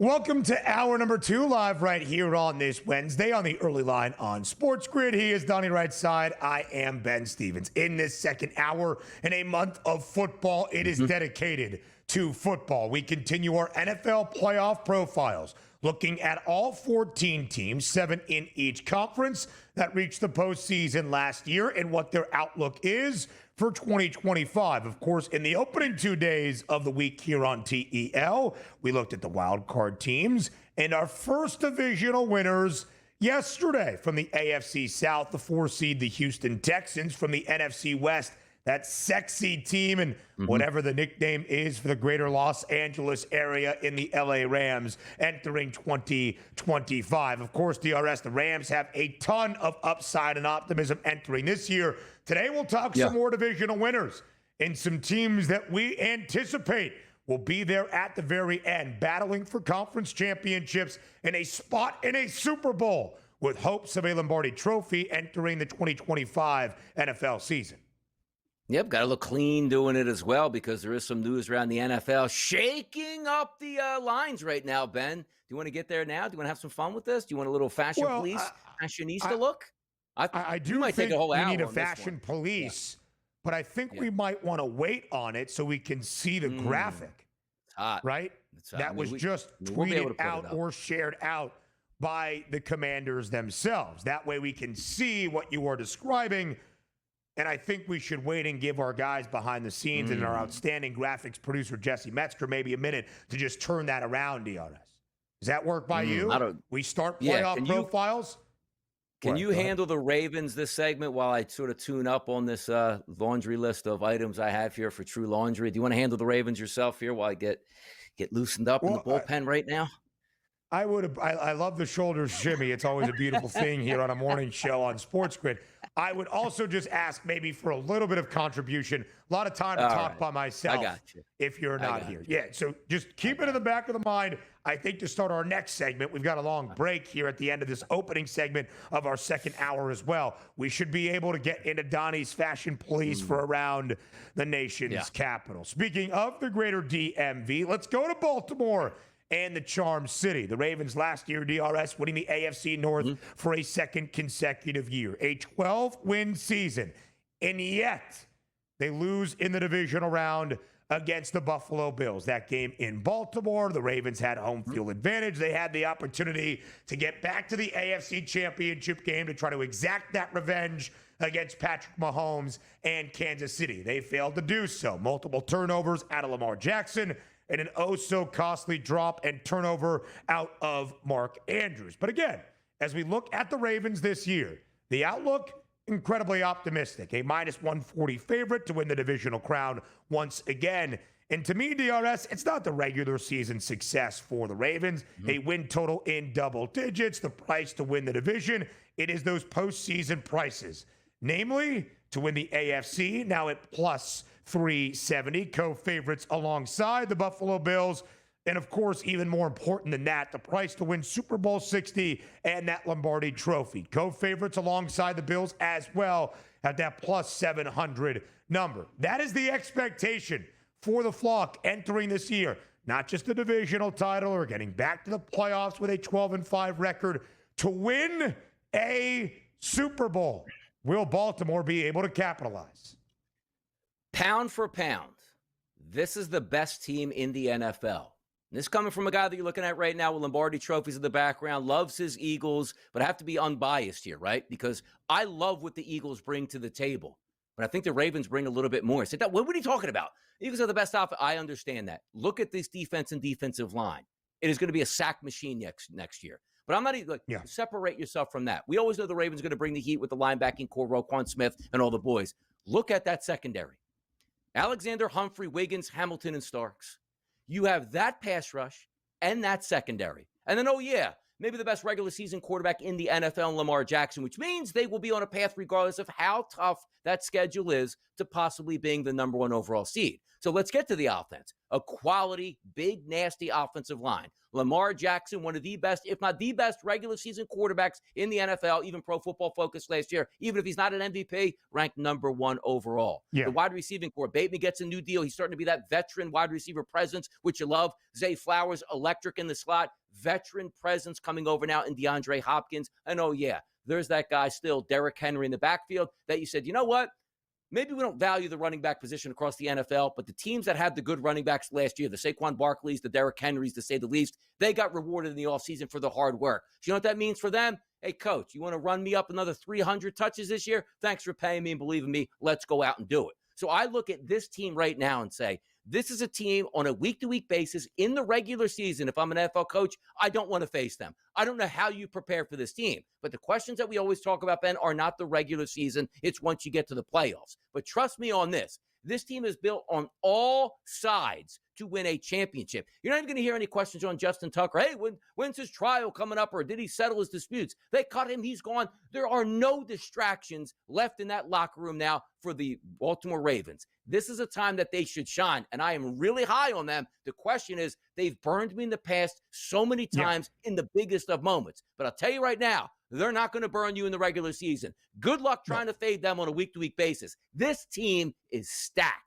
Welcome to hour number 2, live right here on this Wednesday on the early line on SportsGrid. He is Donnie Rightside. I am Ben Stevens. In this second hour, in a month of football, it is dedicated to football. We continue our NFL playoff profiles, looking at all 14 teams, 7 in each conference, that reached the postseason last year and what their outlook is for 2025. Of course, in the opening 2 days of the week here on TEL, we looked at the wild card teams and our first divisional winners yesterday. From the AFC South, the 4 seed, the Houston Texans. From the NFC West, that sexy team and whatever the nickname is for the greater Los Angeles area in the LA Rams entering 2025. Of course, DRS, the Rams have a ton of upside and optimism entering this year. Today, we'll talk some more divisional winners and some teams that we anticipate will be there at the very end, battling for conference championships and a spot in a Super Bowl with hopes of a Lombardi Trophy entering the 2025 NFL season. Yep, got to look clean doing it as well because there is some news around the NFL shaking up the lines right now, Ben. Do you want to get there now? Do you want to have some fun with this? Do you want a little fashion police, fashionista look? I do might think take a whole we hour need a on this fashion police, but I think we might want to wait on it so we can see the graphic, hot. right? That was just tweeted out or shared out by the Commanders themselves. That way we can see what you are describing. And I think we should wait and give our guys behind the scenes and our outstanding graphics producer, Jesse Metzger, maybe a minute to just turn that around, DRS. Does that work by you? We start playoff profiles? Can you handle the Ravens this segment while I sort of tune up on this laundry list of items I have here for True Laundry? Do you want to handle the Ravens yourself here while I get loosened up in the bullpen right now? I would. I love the shoulder shimmy. It's always a beautiful thing here on a morning show on SportsGrid. I would also just ask maybe for a little bit of contribution. A lot of time to talk by myself. I got you. If you're not here. Yeah, so just keep it in the back of the mind. I think to start our next segment, we've got a long break here at the end of this opening segment of our second hour as well. We should be able to get into Donnie's fashion police for around the nation's capital. Speaking of the greater DMV, let's go to Baltimore and the Charm City. The Ravens last year, DRS, winning the AFC North for a second consecutive year. A 12-win season. And yet, they lose in the divisional round against the Buffalo Bills. That game in Baltimore, the Ravens had home field advantage. They had the opportunity to get back to the AFC Championship game to try to exact that revenge against Patrick Mahomes and Kansas City. They failed to do so. Multiple turnovers out of Lamar Jackson, and an oh-so-costly drop and turnover out of Mark Andrews. But again, as we look at the Ravens this year, the outlook, incredibly optimistic. A -140 favorite to win the divisional crown once again. And to me, DRS, it's not the regular season success for the Ravens. A win total in double digits, the price to win the division. It is those postseason prices. Namely, to win the AFC, now at plus 370, co-favorites alongside the Buffalo Bills. And of course, even more important than that, the price to win Super Bowl 60 and that Lombardi Trophy. Co-favorites alongside the Bills as well at that plus 700 number. That is the expectation for the flock entering this year. Not just the divisional title or getting back to the playoffs with a 12-5 record. To win a Super Bowl, will Baltimore be able to capitalize? Pound for pound, this is the best team in the NFL. This coming from a guy that you're looking at right now with Lombardi trophies in the background, loves his Eagles, but I have to be unbiased here, right? Because I love what the Eagles bring to the table. But I think the Ravens bring a little bit more. Said that, what are you talking about? Eagles are the best outfit. I understand that. Look at this defense and defensive line. It is going to be a sack machine next year. But I'm not even separate yourself from that. We always know the Ravens are going to bring the heat with the linebacking core, Roquan Smith, and all the boys. Look at that secondary. Alexander, Humphrey, Wiggins, Hamilton, and Starks. You have that pass rush and that secondary. And then, maybe the best regular season quarterback in the NFL, Lamar Jackson, which means they will be on a path regardless of how tough that schedule is to possibly being the number 1 overall seed. So let's get to the offense. A quality, big, nasty offensive line. Lamar Jackson, one of the best, if not the best, regular season quarterbacks in the NFL, even Pro Football Focus last year, even if he's not an MVP, ranked number 1 overall. Yeah. The wide receiving core, Bateman gets a new deal. He's starting to be that veteran wide receiver presence, which you love. Zay Flowers, electric in the slot. Veteran presence coming over now in DeAndre Hopkins. And oh, yeah, there's that guy still, Derrick Henry in the backfield, that you said, you know what? Maybe we don't value the running back position across the NFL, but the teams that had the good running backs last year, the Saquon Barkleys, the Derrick Henrys, to say the least, they got rewarded in the offseason for the hard work. So you know what that means for them? Hey, coach, you want to run me up another 300 touches this year? Thanks for paying me and believing me. Let's go out and do it. So I look at this team right now and say, this is a team on a week-to-week basis in the regular season. If I'm an NFL coach, I don't want to face them. I don't know how you prepare for this team. But the questions that we always talk about, Ben, are not the regular season. It's once you get to the playoffs. But trust me on this. This team is built on all sides to win a championship. You're not even going to hear any questions on Justin Tucker. Hey, when's his trial coming up, or did he settle his disputes? They cut him. He's gone. There are no distractions left in that locker room now for the Baltimore Ravens. This is a time that they should shine, and I am really high on them. The question is, they've burned me in the past so many times in the biggest of moments. But I'll tell you right now, they're not going to burn you in the regular season. Good luck trying to fade them on a week-to-week basis. This team is stacked.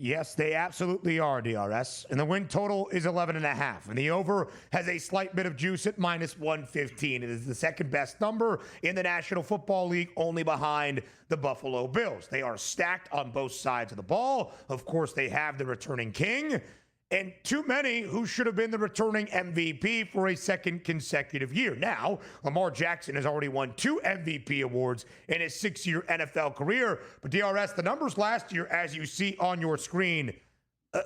Yes, they absolutely are, DRS. And the win total is 11.5. And the over has a slight bit of juice at -115. It is the second best number in the National Football League, only behind the Buffalo Bills. They are stacked on both sides of the ball. Of course, they have the returning king, and too many who should have been the returning MVP for a second consecutive year. Now, Lamar Jackson has already won 2 MVP awards in his 6-year NFL career. But DRS, the numbers last year, as you see on your screen,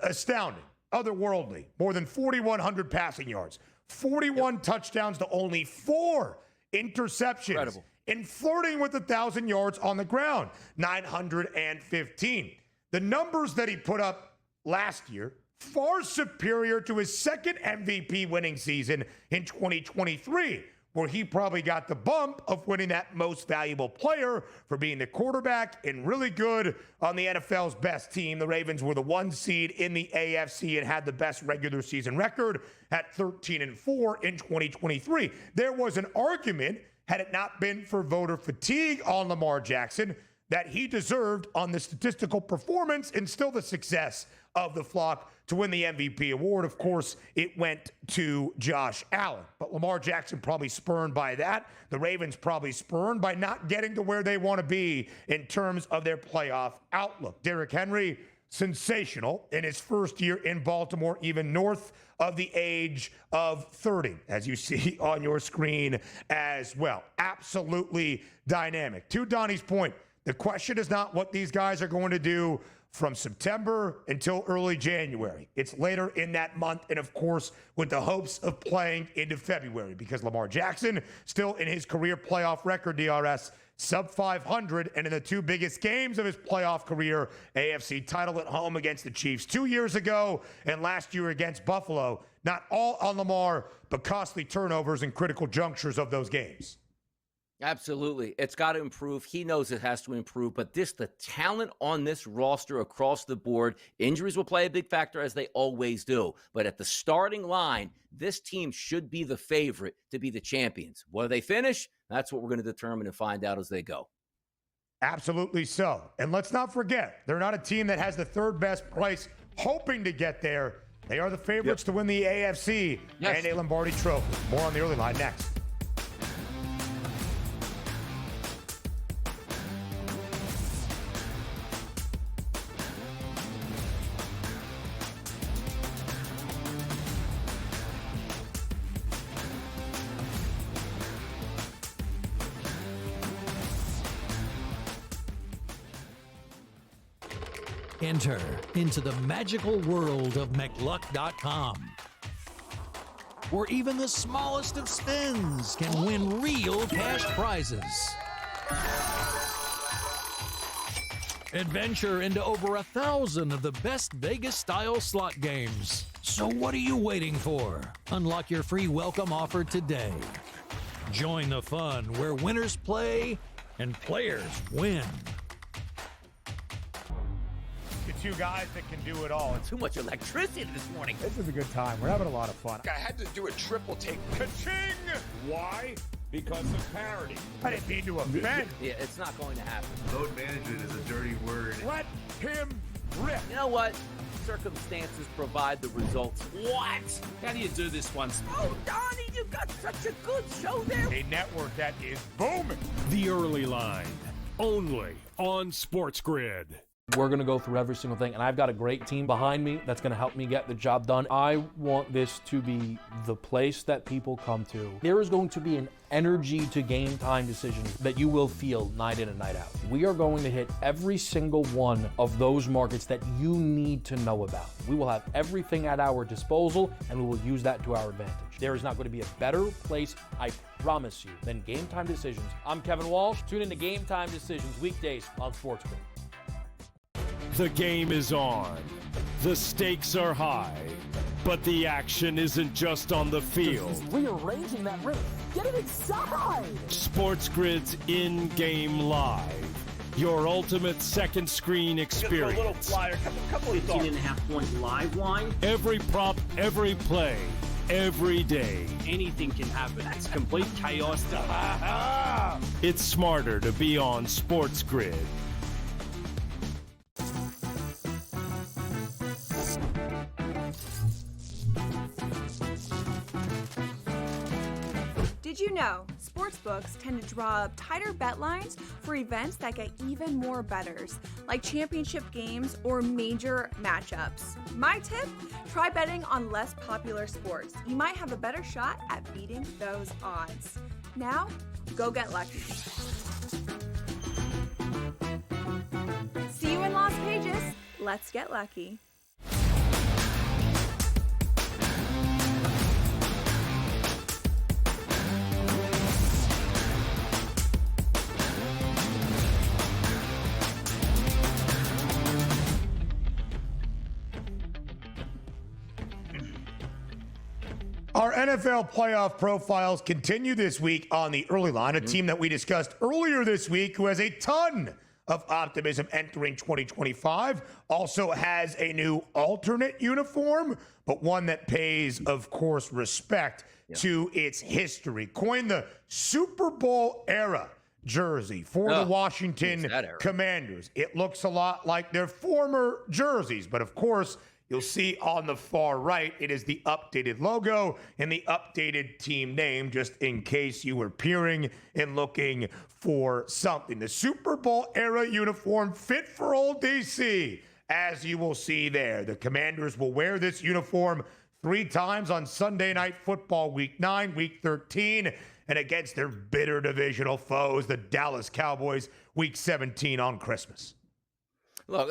astounding, otherworldly. More than 4,100 passing yards, 41 touchdowns to only 4 interceptions. Incredible. And flirting with 1,000 yards on the ground, 915. The numbers that he put up last year, far superior to his second MVP winning season in 2023, where he probably got the bump of winning that most valuable player for being the quarterback and really good on the NFL's best team. The Ravens were the 1 seed in the AFC and had the best regular season record at 13-4 in 2023. There was an argument, had it not been for voter fatigue on Lamar Jackson, that he deserved on the statistical performance and still the success of the flock to win the MVP award. Of course, it went to Josh Allen. But Lamar Jackson probably spurned by that. The Ravens probably spurned by not getting to where they want to be in terms of their playoff outlook. Derrick Henry, sensational in his first year in Baltimore, even north of the age of 30, as you see on your screen as well. Absolutely dynamic. To Donnie's point, the question is not what these guys are going to do from September until early January. It's later in that month, and of course, with the hopes of playing into February, because Lamar Jackson, still in his career playoff record, DRS, sub 500, and in the 2 biggest games of his playoff career, AFC title at home against the Chiefs 2 years ago, and last year against Buffalo. Not all on Lamar, but costly turnovers in critical junctures of those games. Absolutely. It's got to improve. He knows it has to improve, but the talent on this roster across the board, injuries will play a big factor, as they always do. But at the starting line, this team should be the favorite to be the champions. Where they finish, that's what we're going to determine and find out as they go. Absolutely so. And let's not forget, they're not a team that has the 3rd best price hoping to get there. They are the favorites to win the AFC and a Lombardi Trophy. More on the early line next. Enter into the magical world of McLuck.com, where even the smallest of spins can win real cash prizes. Adventure into over 1,000 of the best Vegas-style slot games. So what are you waiting for? Unlock your free welcome offer today. Join the fun where winners play and players win. two guys that can do it all. Too much electricity this morning. This is a good time. We're having a lot of fun. I had to do a triple take. Ka-ching! Why? Because of parity. I didn't mean to offend. Yeah, it's not going to happen. Load management is a dirty word. Let him rip. You know what? Circumstances provide the results. What? How do you do this one? Oh, Donnie, you got such a good show there. A network that is booming. The Early Line, only on SportsGrid. We're going to go through every single thing, and I've got a great team behind me that's going to help me get the job done. I want this to be the place that people come to. There is going to be an energy to game time decisions that you will feel night in and night out. We are going to hit every single one of those markets that you need to know about. We will have everything at our disposal, and we will use that to our advantage. There is not going to be a better place, I promise you, than Game Time Decisions. I'm Kevin Walsh. Tune in to Game Time Decisions weekdays on SportsGrid. The game is on. The stakes are high. But the action isn't just on the field. He's rearranging that ring. Get it inside! SportsGrid's in-game live. Your ultimate second screen experience. A little flyer, couple of 18.5-point live line. Every prop, every play, every day. Anything can happen. That's complete chaos. It's smarter to be on SportsGrid. Did you know sportsbooks tend to draw up tighter bet lines for events that get even more bettors, like championship games or major matchups? My tip? Try betting on less popular sports. You might have a better shot at beating those odds. Now, go get lucky. See you in Las Vegas. Let's get lucky. Our NFL playoff profiles continue this week on the Early Line, a team that we discussed earlier this week who has a ton of optimism entering 2025, also has a new alternate uniform, but one that pays, of course, respect to its history. Coined the Super Bowl era jersey for the Washington Commanders. It looks a lot like their former jerseys, but of course, you'll see on the far right, it is the updated logo and the updated team name, just in case you were peering and looking for something. The Super Bowl era uniform fit for old DC, as you will see there. The Commanders will wear this uniform 3 times on Sunday Night Football Week 9, Week 13, and against their bitter divisional foes, the Dallas Cowboys, Week 17 on Christmas. Look,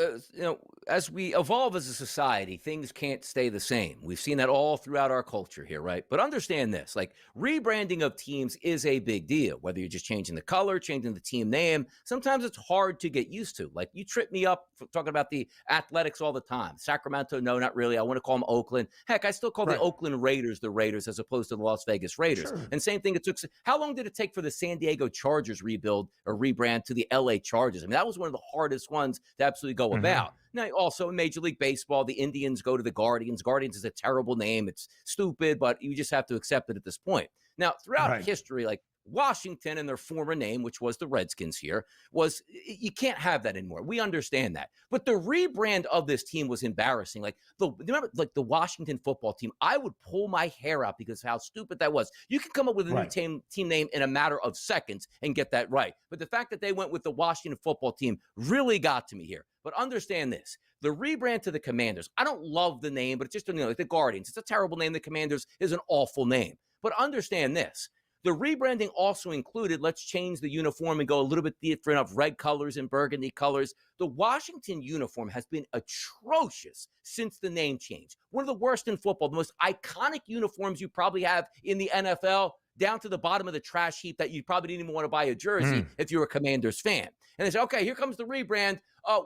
as we evolve as a society, things can't stay the same. We've seen that all throughout our culture here, right? But understand this, like rebranding of teams is a big deal, whether you're just changing the color, changing the team name. Sometimes it's hard to get used to. Like you trip me up for talking about the Athletics all the time. Sacramento, no, not really. I want to call them Oakland. Heck, I still call the Oakland Raiders the Raiders as opposed to the Las Vegas Raiders. Sure. And same thing, it took, how long did it take for the San Diego Chargers rebuild or rebrand to the LA Chargers? I mean, that was one of the hardest ones to absolutely go about. Now, also in Major League Baseball, the Indians go to the Guardians. Guardians is a terrible name. It's stupid, but you just have to accept it at this point. Now, throughout history, like Washington and their former name, which was the Redskins here, was you can't have that anymore. We understand that. But the rebrand of this team was embarrassing. Like remember, like the Washington football team, I would pull my hair out because of how stupid that was. You can come up with a new team name in a matter of seconds and get that right. But the fact that they went with the Washington football team really got to me here. But understand this. The rebrand to the Commanders, I don't love the name, but it's just, like the Guardians. It's a terrible name. The Commanders is an awful name. But understand this. The rebranding also included, let's change the uniform and go a little bit different of red colors and burgundy colors. The Washington uniform has been atrocious since the name change. One of the worst in football, the most iconic uniforms you probably have in the NFL, down to the bottom of the trash heap that you probably didn't even want to buy a jersey if you're a Commanders fan. And they say, okay, here comes the rebrand.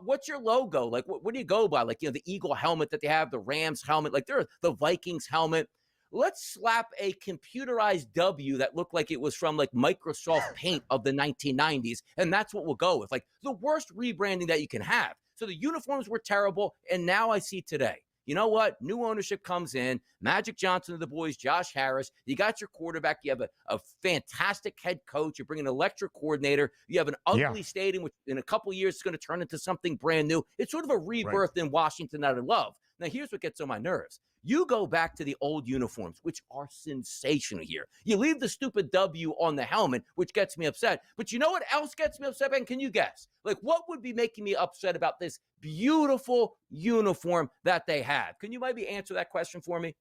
What's your logo? Like, what do you go by? Like, the Eagle helmet that they have, the Rams helmet, like they're the Vikings helmet. Let's slap a computerized W that looked like it was from like Microsoft Paint of the 1990s. And that's what we'll go with. Like the worst rebranding that you can have. So the uniforms were terrible, and now I see today. You know what? New ownership comes in. Magic Johnson and the boys, Josh Harris. You got your quarterback. You have a fantastic head coach. You bring an electric coordinator. You have an ugly stadium, which in a couple years is going to turn into something brand new. It's sort of a rebirth in Washington that I love. Now, here's what gets on my nerves. You go back to the old uniforms, which are sensational here. You leave the stupid W on the helmet, which gets me upset. But you know what else gets me upset, Ben? Can you guess? Like, what would be making me upset about this beautiful uniform that they have? Can you maybe answer that question for me?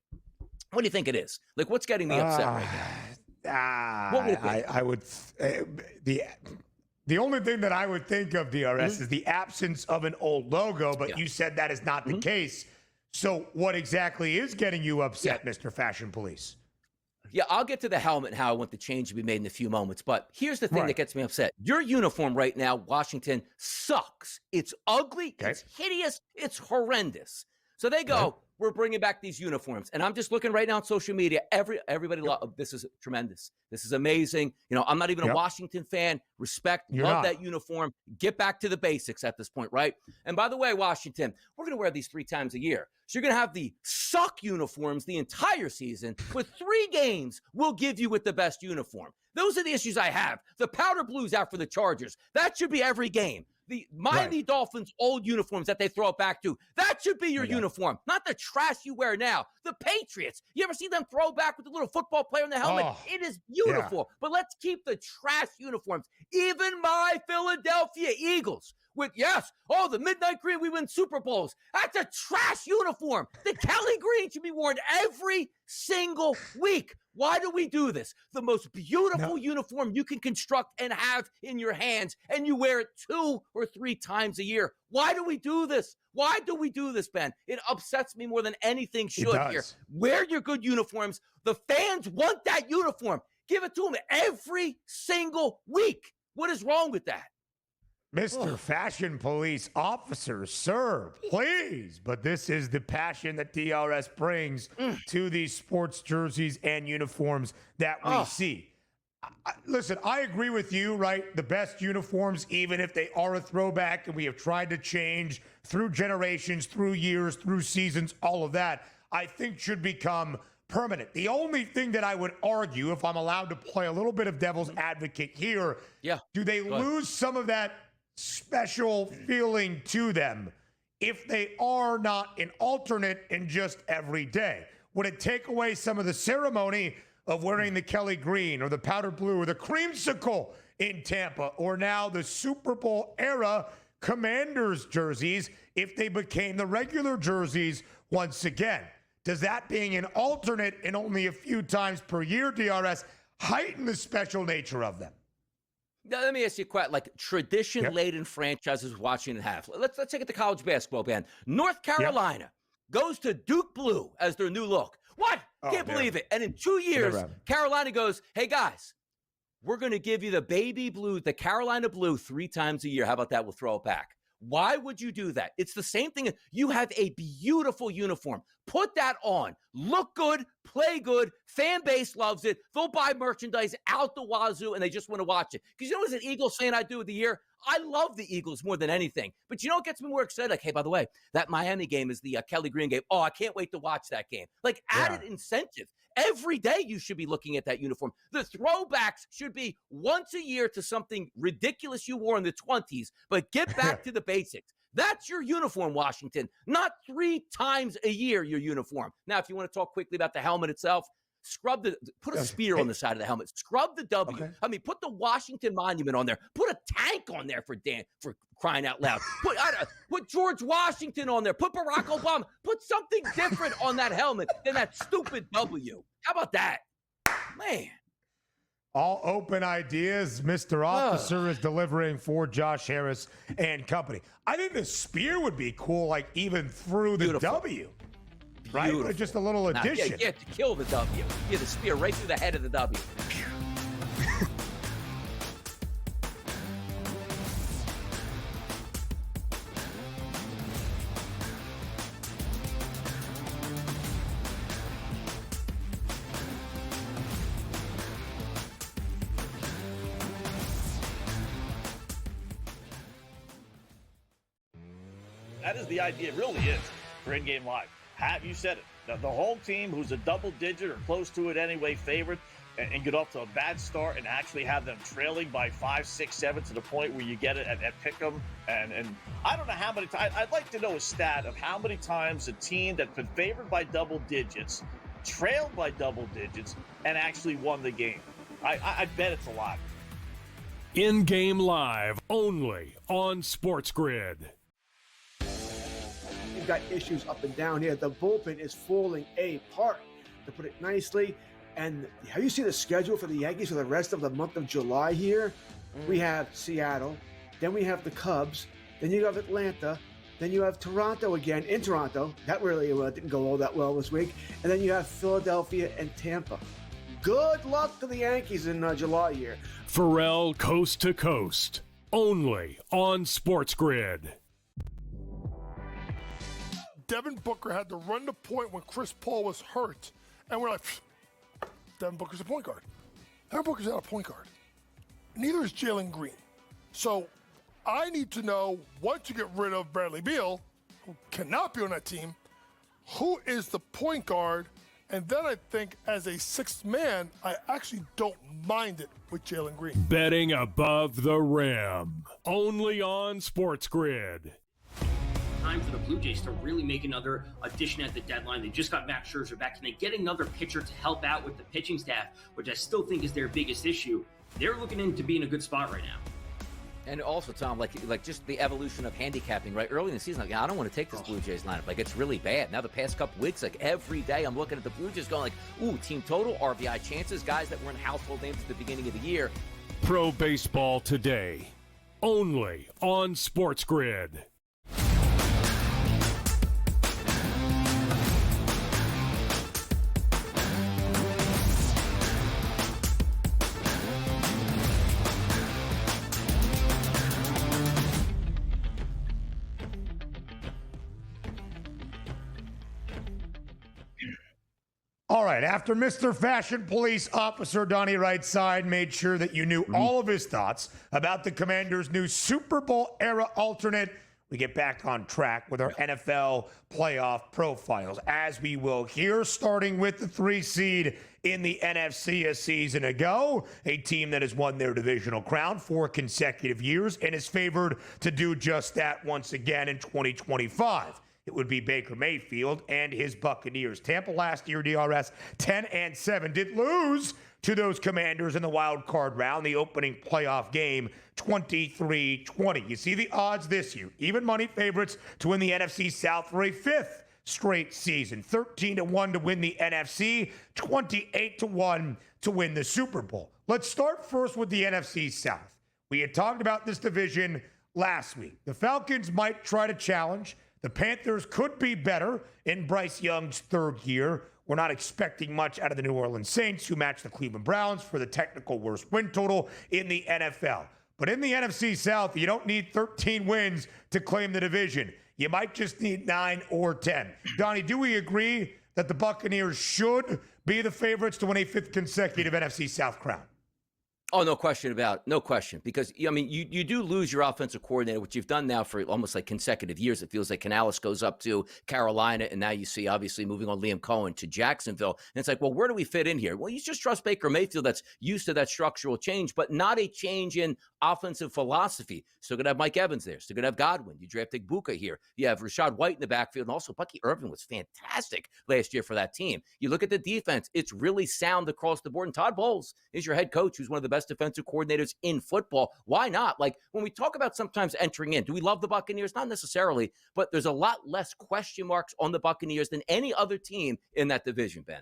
What do you think it is? Like, what's getting me upset right now? What would it be? I would the only thing that I would think of, DRS, is the absence of an old logo, but you said that is not the case. So what exactly is getting you upset, Mr. Fashion Police? Yeah, I'll get to the helmet and how I want the change to be made in a few moments. But here's the thing that gets me upset. Your uniform right now, Washington, sucks. It's ugly. It's hideous. It's horrendous. So they go, we're bringing back these uniforms. And I'm just looking right now on social media. Everybody, this is tremendous. This is amazing. You know, I'm not even a Washington fan. Respect, love that uniform. Get back to the basics at this point, right? And by the way, Washington, we're going to wear these 3 times a year. So you're going to have the suck uniforms the entire season, but 3 games we'll give you with the best uniform. Those are the issues I have. The powder blues out for the Chargers. That should be every game. The Miami Dolphins old uniforms that they throw it back to. That should be your uniform, not the trash you wear now. The Patriots. You ever see them throw back with the little football player in the helmet? It is beautiful. But let's keep the trash uniforms. Even my Philadelphia Eagles. With, the midnight green, we win Super Bowls. That's a trash uniform. The Kelly green should be worn every single week. Why do we do this? The most beautiful uniform you can construct and have in your hands, and you wear it 2 or 3 times a year. Why do we do this? Why do we do this, Ben? It upsets me more than anything should here. Wear your good uniforms. The fans want that uniform. Give it to them every single week. What is wrong with that? Mr. Fashion Police Officer, sir, please. But this is the passion that DRS brings to these sports jerseys and uniforms that we see. Listen, I agree with you, right? The best uniforms, even if they are a throwback, and we have tried to change through generations, through years, through seasons, all of that, I think should become permanent. The only thing that I would argue, if I'm allowed to play a little bit of devil's advocate here, do they lose some of that special feeling to them if they are not an alternate in just every day? Would it take away some of the ceremony of wearing the Kelly green or the powder blue or the creamsicle in Tampa, or now the Super Bowl era Commanders jerseys if they became the regular jerseys once again? Does that being an alternate and only a few times per year, DRS, heighten the special nature of them? Now, let me ask you a question. Like, tradition-laden franchises Washington have. Let's take it to college basketball, Ben. North Carolina goes to Duke Blue as their new look. What? Can't believe it. And in 2 years, Carolina goes, hey, guys, we're going to give you the baby blue, the Carolina blue, 3 times a year. How about that? We'll throw it back. Why would you do that? It's the same thing. You have a beautiful uniform. Put that on. Look good, play good. Fan base loves it. They'll buy merchandise out the wazoo, and they just want to watch it. Because you know what an Eagles fan I do with the year? I love the Eagles more than anything. But you know what gets me more excited? Like, hey, by the way, that Miami game is the Kelly Green game. Oh, I can't wait to watch that game. Like, added incentive. Every day you should be looking at that uniform. The throwbacks should be once a year to something ridiculous you wore in the 20s, but get back to the basics. That's your uniform, Washington, not 3 times a year, your uniform. Now, if you want to talk quickly about the helmet itself, put a spear on the side of the helmet. Scrub the W. I mean, put the Washington Monument on there. Put a tank on there for crying out loud. Put George Washington on there. Put Barack Obama. Put something different on that helmet than that stupid W. How about that? Man. All open ideas. Mr. Officer is delivering for Josh Harris and company. I think the spear would be cool, like even through the W. Right? Or just a little addition. You have to kill the W. You have the spear right through the head of the W. That is the idea. It really is for in-game live. You said it. The home team, who's a double-digit or close to it anyway, favorite, and get off to a bad start and actually have them trailing by 5, 6, 7 to the point where you get it at Pick'em. And I don't know how many times. I'd like to know a stat of how many times a team that's been favored by double digits, trailed by double digits, and actually won the game. I bet it's a lot. In-game live only on SportsGrid. You've got issues up and down here. The bullpen is falling apart, to put it nicely. And have you seen the schedule for the Yankees for the rest of the month of July here? We have Seattle, then we have the Cubs, then you have Atlanta, then you have Toronto again in Toronto. That really didn't go all that well this week. And then you have Philadelphia and Tampa. Good luck to the Yankees in July here. Pharrell Coast to Coast, only on SportsGrid. Devin Booker had to run the point when Chris Paul was hurt. And we're like, Devin Booker's a point guard. Devin Booker's not a point guard. Neither is Jalen Green. So I need to know, once you get rid of Bradley Beal, who cannot be on that team, who is the point guard? And then I think as a sixth man, I actually don't mind it with Jalen Green. Betting above the rim, only on SportsGrid. Time for the Blue Jays to really make another addition at the deadline. They just got Max Scherzer back. Can they get another pitcher to help out with the pitching staff, which I still think is their biggest issue? They're looking in to be in a good spot right now. And also, Tom, like just the evolution of handicapping, right? Early in the season, I don't want to take this Blue Jays lineup. It's really bad. Now the past couple weeks, every day I'm looking at the Blue Jays going ooh, team total, RBI chances, guys that weren't household names at the beginning of the year. Pro Baseball Today, only on SportsGrid. All right, after Mr. Fashion Police Officer Donnie Rightside made sure that you knew all of his thoughts about the Commanders' new Super Bowl era alternate, we get back on track with our NFL playoff profiles, as we will here, starting with the 3 seed in the NFC a season ago, a team that has won their divisional crown 4 consecutive years and is favored to do just that once again in 2025. It would be Baker Mayfield and his Buccaneers. Tampa last year, DRS, 10-7, did lose to those Commanders in the wild card round, the opening playoff game, 23-20. You see the odds this year. Even money favorites to win the NFC South for a 5th straight season. 13-1 to win the NFC, 28-1 to win the Super Bowl. Let's start first with the NFC South. We had talked about this division last week. The Falcons might try to challenge. The Panthers could be better in Bryce Young's 3rd year. We're not expecting much out of the New Orleans Saints, who match the Cleveland Browns for the technical worst win total in the NFL. But in the NFC South, you don't need 13 wins to claim the division. You might just need 9 or 10. Donnie, do we agree that the Buccaneers should be the favorites to win a 5th consecutive NFC South crown? Oh, no question about it. No question. Because, you do lose your offensive coordinator, which you've done now for almost consecutive years. It feels like Canales goes up to Carolina, and now you see, obviously, moving on Liam Cohen to Jacksonville. And it's well, where do we fit in here? Well, you just trust Baker Mayfield that's used to that structural change, but not a change in offensive philosophy. Still going to have Mike Evans there. Still going to have Godwin. You drafted Buka here. You have Rashad White in the backfield, and also Bucky Irvin was fantastic last year for that team. You look at the defense. It's really sound across the board. And Todd Bowles is your head coach, who's one of the best defensive coordinators in football. Why not? When we talk about sometimes entering in, do we love the Buccaneers? Not necessarily, but there's a lot less question marks on the Buccaneers than any other team in that division, Ben.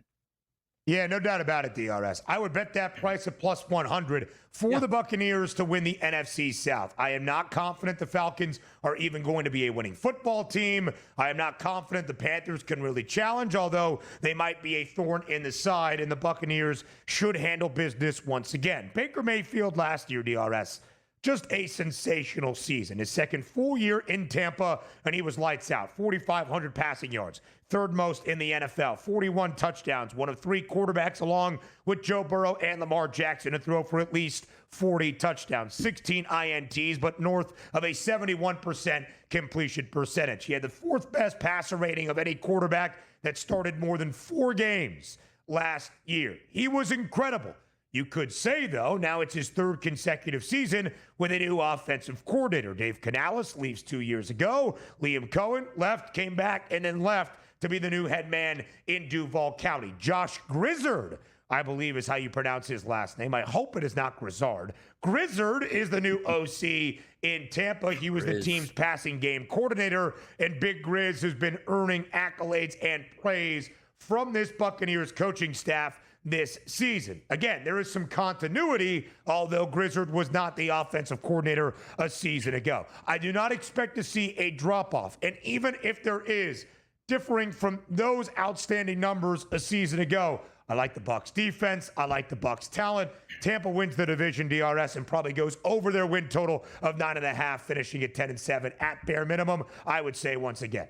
Yeah, no doubt about it, DRS. I would bet that price at plus 100 for the Buccaneers to win the NFC South. I am not confident the Falcons are even going to be a winning football team. I am not confident the Panthers can really challenge, although they might be a thorn in the side, and the Buccaneers should handle business once again. Baker Mayfield last year, DRS, Just a sensational season. His second full year in Tampa, and he was lights out. 4,500 passing yards, third most in the NFL. 41 touchdowns, one of 3 quarterbacks along with Joe Burrow and Lamar Jackson to throw for at least 40 touchdowns. 16 INTs, but north of a 71% completion percentage. He had the 4th best passer rating of any quarterback that started more than 4 games last year. He was incredible. You could say, though, now it's his 3rd consecutive season with a new offensive coordinator. Dave Canales leaves 2 years ago. Liam Cohen left, came back, and then left to be the new head man in Duval County. Josh Grizzard, I believe is how you pronounce his last name. I hope it is not Grizzard. Grizzard is the new OC in Tampa. He was the team's passing game coordinator, and Big Grizz has been earning accolades and praise from this Buccaneers coaching staff this season. Again, there is some continuity, although Grizzard was not the offensive coordinator a season ago. I do not expect to see a drop-off, and even if there is, differing from those outstanding numbers a season ago, I like the Bucs defense. I like the Bucs talent. Tampa wins the division DRS and probably goes over their win total of 9.5, finishing at 10-7 at bare minimum, I would say once again.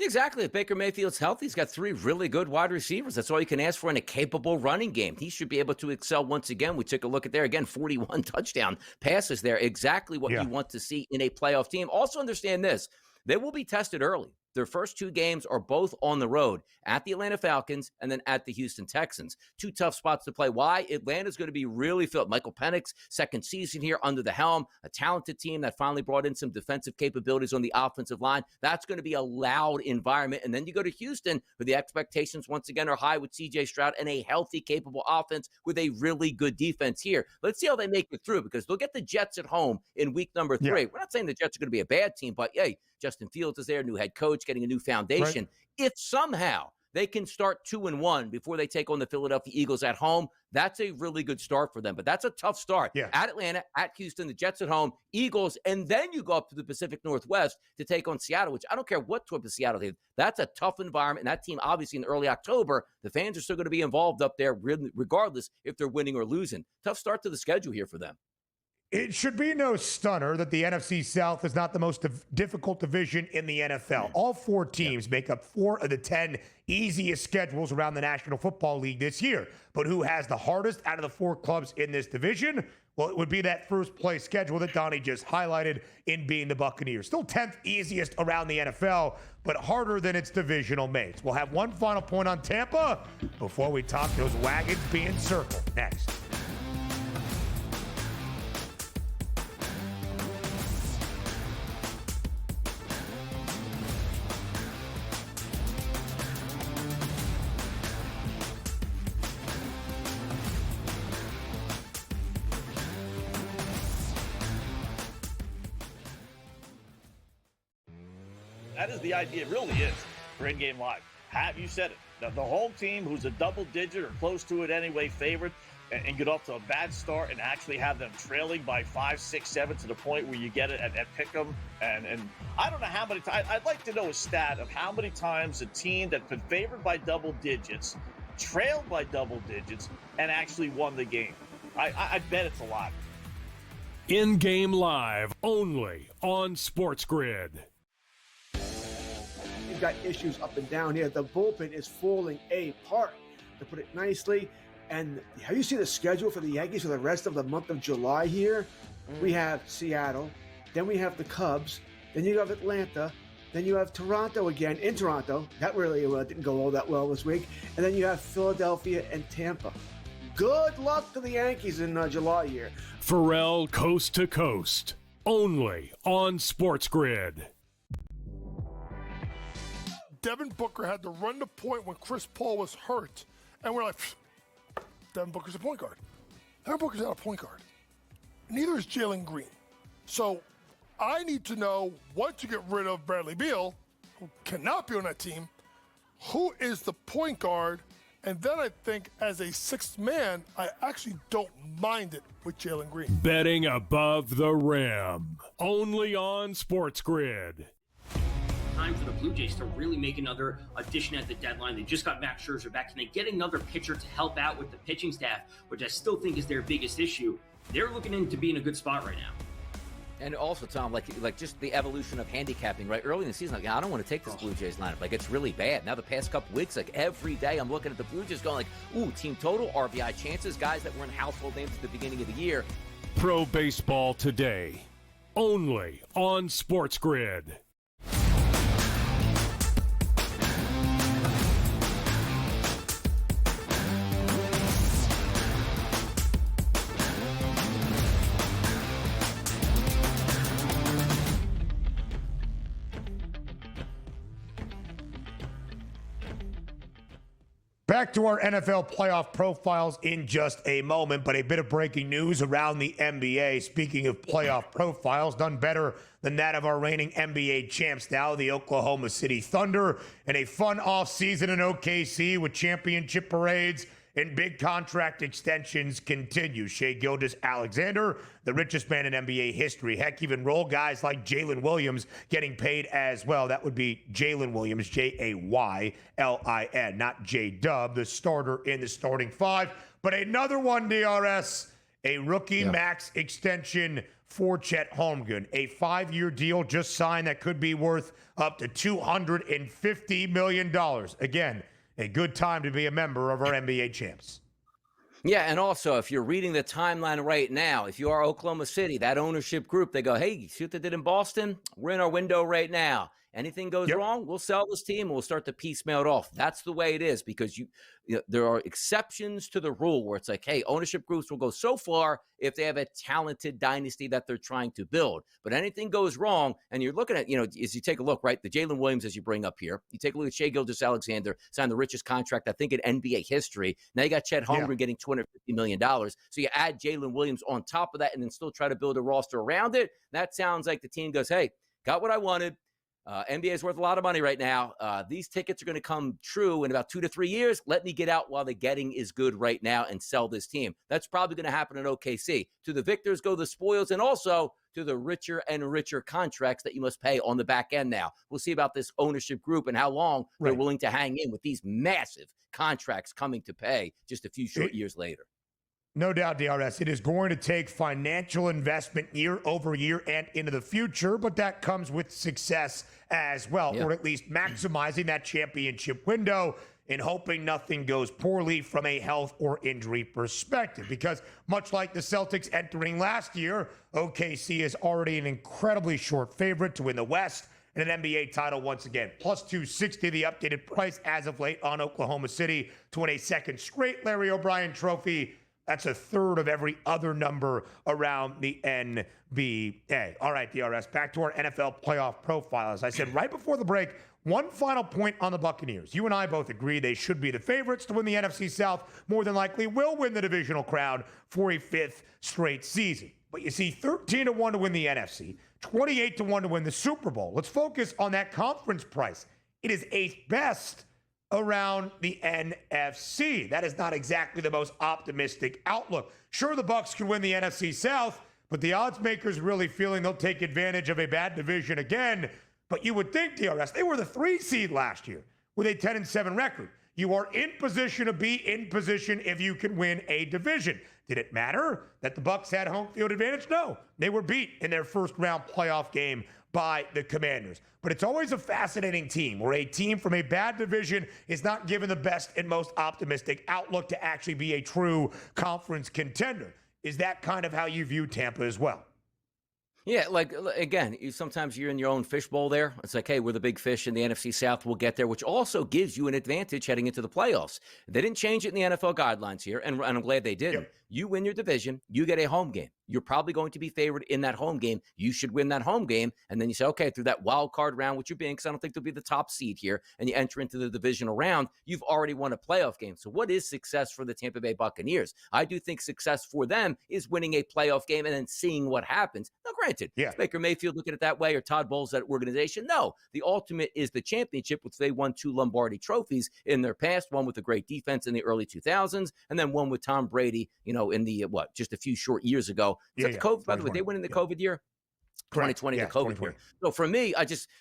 Exactly. If Baker Mayfield's healthy, he's got 3 really good wide receivers. That's all you can ask for in a capable running game. He should be able to excel once again. We took a look at there again, 41 touchdown passes there. Exactly what you want to see in a playoff team. Also understand this, they will be tested early. Their first 2 games are both on the road, at the Atlanta Falcons and then at the Houston Texans. 2 tough spots to play. Why? Atlanta's going to be really filled. Michael Penix, second season here under the helm, a talented team that finally brought in some defensive capabilities on the offensive line. That's going to be a loud environment. And then you go to Houston, where the expectations once again are high with C.J. Stroud and a healthy, capable offense with a really good defense here. Let's see how they make it through, because they'll get the Jets at home in week number 3. We're not saying the Jets are going to be a bad team, but hey, Justin Fields is there, new head coach, getting a new foundation. Right. If somehow they can start 2-1 before they take on the Philadelphia Eagles at home, that's a really good start for them. But that's a tough start. At Atlanta, at Houston, the Jets at home, Eagles, and then you go up to the Pacific Northwest to take on Seattle, which I don't care what type of Seattle is. That's a tough environment. And that team, obviously, in early October, the fans are still going to be involved up there regardless if they're winning or losing. Tough start to the schedule here for them. It should be no stunner that the NFC South is not the most difficult division in the NFL. All 4 teams make up 4 of the 10 easiest schedules around the National Football League this year. But who has the hardest out of the 4 clubs in this division? Well, it would be that first place schedule that Donnie just highlighted in being the Buccaneers. Still 10th easiest around the NFL, but harder than its divisional mates. We'll have one final point on Tampa before we talk those wagons being circled next. That is the idea. It really is for in-game live. You said it. The home team who's a double-digit or close to it anyway favorite and get off to a bad start and actually have them trailing by 5, 6, 7 to the point where you get it at pick'em. And I don't know how many times. I'd like to know a stat of how many times a team that's been favored by double digits, trailed by double digits, and actually won the game. I bet it's a lot. In-game live only on SportsGrid. You've got issues up and down here. The bullpen is falling apart, to put it nicely. And have you seen the schedule for the Yankees for the rest of the month of July here? We have Seattle, then we have the Cubs, then you have Atlanta, then you have Toronto again in Toronto. That really didn't go all that well this week. And then you have Philadelphia and Tampa. Good luck to the Yankees in July here. Pharrell Coast to Coast, only on SportsGrid. Devin Booker had to run the point when Chris Paul was hurt. And we're like, Devin Booker's a point guard. Devin Booker's not a point guard. Neither is Jalen Green. So I need to know, once you get rid of Bradley Beal, who cannot be on that team, who is the point guard? And then I think as a sixth man, I actually don't mind it with Jalen Green. Betting above the rim, only on SportsGrid. Time for the Blue Jays to really make another addition at the deadline. They just got Max Scherzer back. Can they get another pitcher to help out with the pitching staff, which I still think is their biggest issue? they're looking into be in a good spot right now. And also, Tom, like just the evolution of handicapping, right? Early in the season, I don't want to take this Blue Jays lineup. It's really bad. Now the past couple weeks, every day I'm looking at the Blue Jays going ooh, team total, RBI chances, guys that were in household names at the beginning of the year. Pro Baseball Today, only on SportsGrid. Back to our NFL playoff profiles in just a moment, but a bit of breaking news around the NBA. Speaking of playoff profiles, done better than that of our reigning NBA champs now, the Oklahoma City Thunder, and a fun offseason in OKC with championship parades and big contract extensions continue. Shai Gilgeous-Alexander, the richest man in NBA history. Heck, even roll guys like Jalen Williams getting paid as well. That would be Jalen Williams, Jaylin, not J-Dub, the starter in the starting five. But another one, DRS, a rookie max extension for Chet Holmgren. A 5-year deal just signed that could be worth up to $250 million. Again, a good time to be a member of our NBA champs. Yeah, and also, if you're reading the timeline right now, if you are Oklahoma City, that ownership group, they go, hey, see what they did in Boston? We're in our window right now. Anything goes wrong, we'll sell this team and we'll start to piecemeal it off. That's the way it is, because you know, there are exceptions to the rule where it's like, hey, ownership groups will go so far if they have a talented dynasty that they're trying to build. But anything goes wrong, and you're looking at, as you take a look, right, the Jalen Williams, as you bring up here, you take a look at Shai Gilgeous-Alexander, signed the richest contract, I think, in NBA history. Now you got Chet Holmgren getting $250 million. So you add Jalen Williams on top of that and then still try to build a roster around it. That sounds like the team goes, hey, got what I wanted. NBA is worth a lot of money right now. These tickets are going to come true in about 2 to 3 years. Let me get out while the getting is good right now and sell this team. That's probably going to happen in OKC. To the victors go the spoils, and also to the richer and richer contracts that you must pay on the back end now. We'll see about this ownership group and how long they're willing to hang in with these massive contracts coming to pay just a few short years later. No doubt, DRS. It is going to take financial investment year over year and into the future, but that comes with success as well, or at least maximizing that championship window and hoping nothing goes poorly from a health or injury perspective. Because much like the Celtics entering last year, OKC is already an incredibly short favorite to win the West and an NBA title once again. Plus 260, the updated price as of late on Oklahoma City to win a second straight Larry O'Brien trophy. That's a third of every other number around the NBA. All right, DRS, back to our NFL playoff profile. As I said right before the break, one final point on the Buccaneers. You and I both agree they should be the favorites to win the NFC South, more than likely will win the divisional crown for a 5th straight season. But you see, 13-1 to win the NFC, 28-1 to win the Super Bowl. Let's focus on that conference price. It is 8th best around the NFC. That is not exactly the most optimistic outlook. Sure, the Bucs could win the NFC South, but the odds makers really feeling they'll take advantage of a bad division again. But you would think, DRS, they were the 3 seed last year with a 10-7 record. You are in position to be in position if you can win a division. Did it matter that the Bucs had home field advantage? No. They were beat in their first round playoff game by the Commanders. But it's always a fascinating team where a team from a bad division is not given the best and most optimistic outlook to actually be a true conference contender. Is that kind of how you view Tampa as well? Yeah, like, again, sometimes you're in your own fishbowl there. It's like, hey, we're the big fish in the NFC South. We'll get there, which also gives you an advantage heading into the playoffs. They didn't change it in the NFL guidelines here, and I'm glad they didn't. Yep. You win your division, you get a home game. You're probably going to be favored in that home game. You should win that home game. And then you say, okay, through that wild card round, which you're being, because I don't think they'll be the top seed here, and you enter into the divisional round, you've already won a playoff game. So what is success for the Tampa Bay Buccaneers? I do think success for them is winning a playoff game and then seeing what happens. Now, granted, is Baker Mayfield looking at it that way, or Todd Bowles, that organization? No. The ultimate is the championship, which they won 2 Lombardi trophies in their past, one with a great defense in the early 2000s, and then one with Tom Brady, in the, just a few short years ago. The COVID, by the way, they went in the COVID year. 2020, the COVID year. So for me,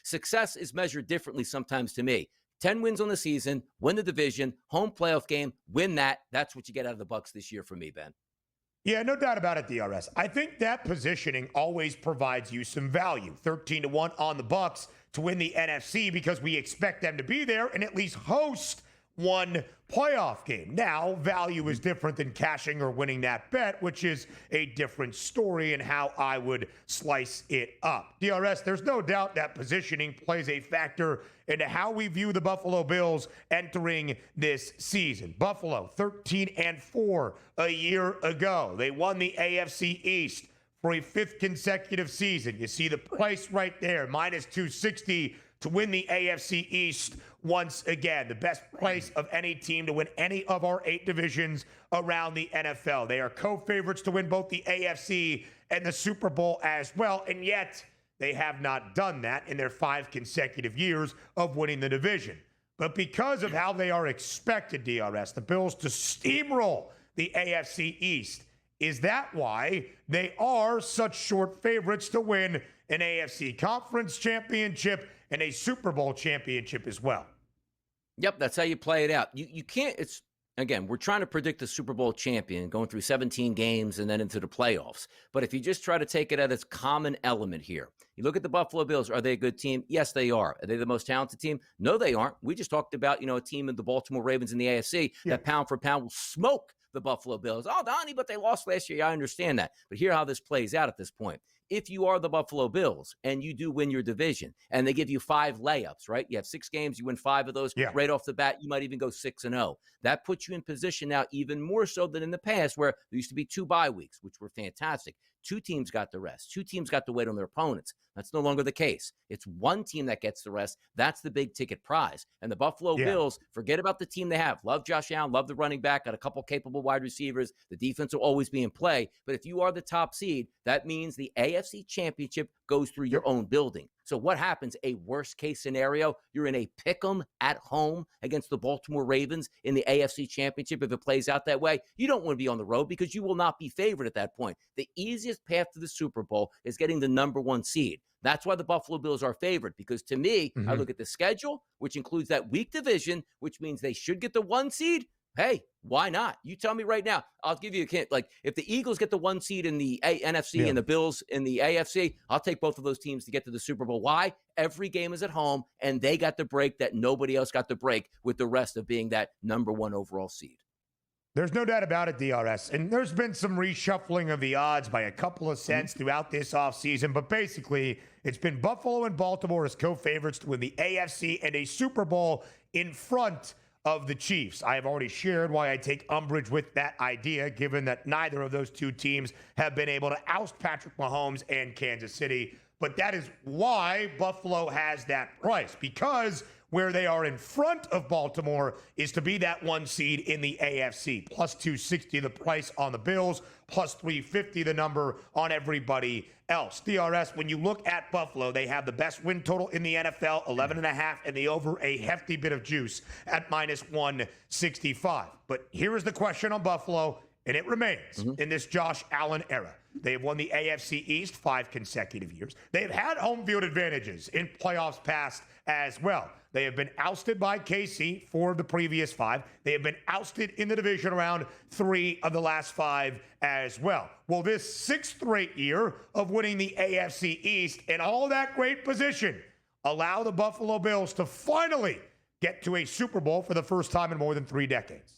success is measured differently sometimes to me. 10 wins on the season, win the division, home playoff game, win that. That's what you get out of the Bucs this year for me, Ben. Yeah, no doubt about it, DRS. I think that positioning always provides you some value. 13-1 on the Bucks to win the NFC because we expect them to be there and at least host one playoff game. Now, value is different than cashing or winning that bet, which is a different story and how I would slice it up. DRS, there's no doubt that positioning plays a factor into how we view the Buffalo Bills entering this season. Buffalo, 13-4 a year ago. They won the AFC East for a fifth consecutive season. You see the price right there, minus 260 to win the AFC East once again. The best price of any team to win any of our 8 divisions around the NFL. They are co-favorites to win both the AFC and the Super Bowl as well, and yet they have not done that in their 5 consecutive years of winning the division. But because of how they are expected, DRS, the Bills to steamroll the AFC East, is that why they are such short favorites to win an AFC Conference championship and a Super Bowl championship as well? Yep, that's how you play it out. You can't, it's, again, we're trying to predict the Super Bowl champion going through 17 games and then into the playoffs. But if you just try to take it at its common element here, you look at the Buffalo Bills, are they a good team? Yes, they are. Are they the most talented team? No, they aren't. We just talked about, a team of the Baltimore Ravens in the AFC that pound for pound will smoke the Buffalo Bills. Oh, Donnie, but they lost last year. Yeah, I understand that. But hear how this plays out at this point. If you are the Buffalo Bills and you do win your division and they give you 5 layups, right? You have 6 games, you win 5 of those right off the bat. You might even go 6-0. That puts you in position now even more so than in the past where there used to be 2 bye weeks, which were fantastic. 2 teams got the rest. 2 teams got to wait on their opponents. That's no longer the case. It's 1 team that gets the rest. That's the big ticket prize. And the Buffalo Bills, forget about the team they have. Love Josh Allen, love the running back, got a couple capable wide receivers. The defense will always be in play. But if you are the top seed, that means the AFC Championship goes through your own building. So what happens? A worst case scenario, you're in a pick'em at home against the Baltimore Ravens in the AFC Championship. If it plays out that way, you don't want to be on the road because you will not be favored at that point. The easiest path to the Super Bowl is getting the number 1 seed. That's why the Buffalo Bills are favored, because to me, I look at the schedule, which includes that weak division, which means they should get the 1 seed. Hey, why not? You tell me right now. I'll give you a hint. Like, if the Eagles get the 1 seed in the NFC and the Bills in the AFC, I'll take both of those teams to get to the Super Bowl. Why? Every game is at home, and they got the break that nobody else got the break with the rest of being that number 1 overall seed. There's no doubt about it, DRS. And there's been some reshuffling of the odds by a couple of cents throughout this offseason. But basically, it's been Buffalo and Baltimore as co-favorites to win the AFC and a Super Bowl in front of the Chiefs. I have already shared why I take umbrage with that idea, given that neither of those 2 teams have been able to oust Patrick Mahomes and Kansas City. But that is why Buffalo has that price, because where they are in front of Baltimore is to be that 1 seed in the AFC. Plus 260 the price on the Bills, plus 350 the number on everybody else. DRS, when you look at Buffalo, they have the best win total in the NFL, 11.5, and the over a hefty bit of juice at minus 165. But here is the question on Buffalo, and it remains in this Josh Allen era. They have won the AFC East 5 consecutive years. They've had home field advantages in playoffs past as well. They have been ousted by KC 4 of the previous 5. They have been ousted in the division round 3 of the last 5 as well. Will this 6th straight year of winning the AFC East and all that great position allow the Buffalo Bills to finally get to a Super Bowl for the first time in more than 3 decades?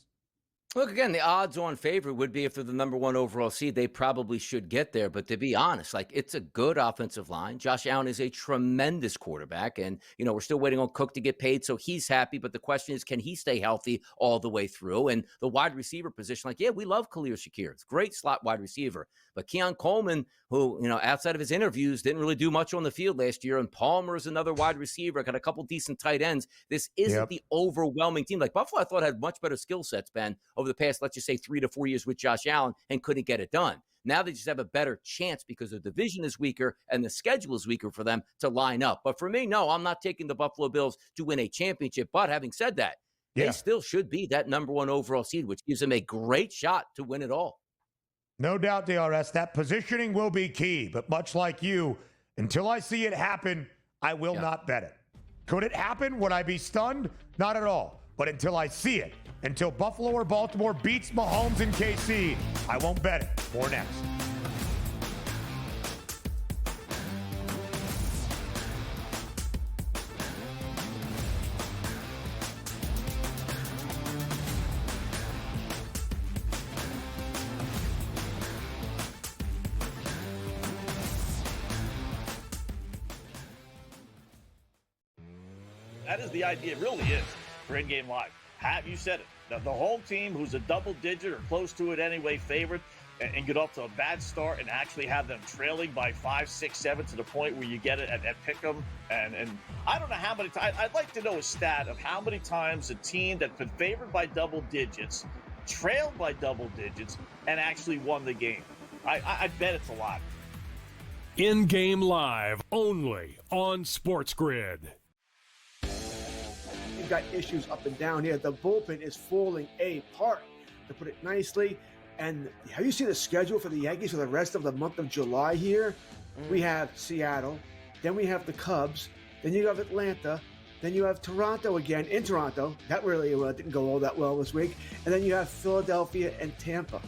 Look, again, the odds-on favorite would be if they're the number 1 overall seed, they probably should get there. But to be honest, it's a good offensive line. Josh Allen is a tremendous quarterback. And, we're still waiting on Cook to get paid, so he's happy. But the question is, can he stay healthy all the way through? And the wide receiver position, we love Khalil Shakir. It's a great slot wide receiver. But Keon Coleman, who, outside of his interviews, didn't really do much on the field last year. And Palmer is another wide receiver, got a couple decent tight ends. This isn't the overwhelming team. Like Buffalo, I thought had much better skill sets, Ben, over the past, let's just say 3 to 4 years with Josh Allen, and couldn't get it done. Now they just have a better chance because the division is weaker and the schedule is weaker for them to line up. But for me, no, I'm not taking the Buffalo Bills to win a championship. But having said that, they still should be that number 1 overall seed, which gives them a great shot to win it all. No doubt, DRS, that positioning will be key. But much like you, until I see it happen, I will not bet it. Could it happen? Would I be stunned? Not at all. But until I see it, Until Buffalo or Baltimore beats Mahomes and KC, I won't bet it. More next. That is the idea. It really is for in-game live. You said it. The home team, who's a double-digit or close to it anyway, favorite, and get off to a bad start and actually have them trailing by 5, 6, 7 to the point where you get it at pick'em. And I don't know how many times. I'd like to know a stat of how many times a team that's been favored by double digits, trailed by double digits, and actually won the game. I bet it's a lot. In-game live only on SportsGrid. You've got issues up and down here. The bullpen is falling apart, to put it nicely. And have you seen the schedule for the Yankees for the rest of the month of July here? We have Seattle, then we have the Cubs, then you have Atlanta, then you have Toronto again in Toronto. That really didn't go all that well this week. And then you have Philadelphia and Tampa.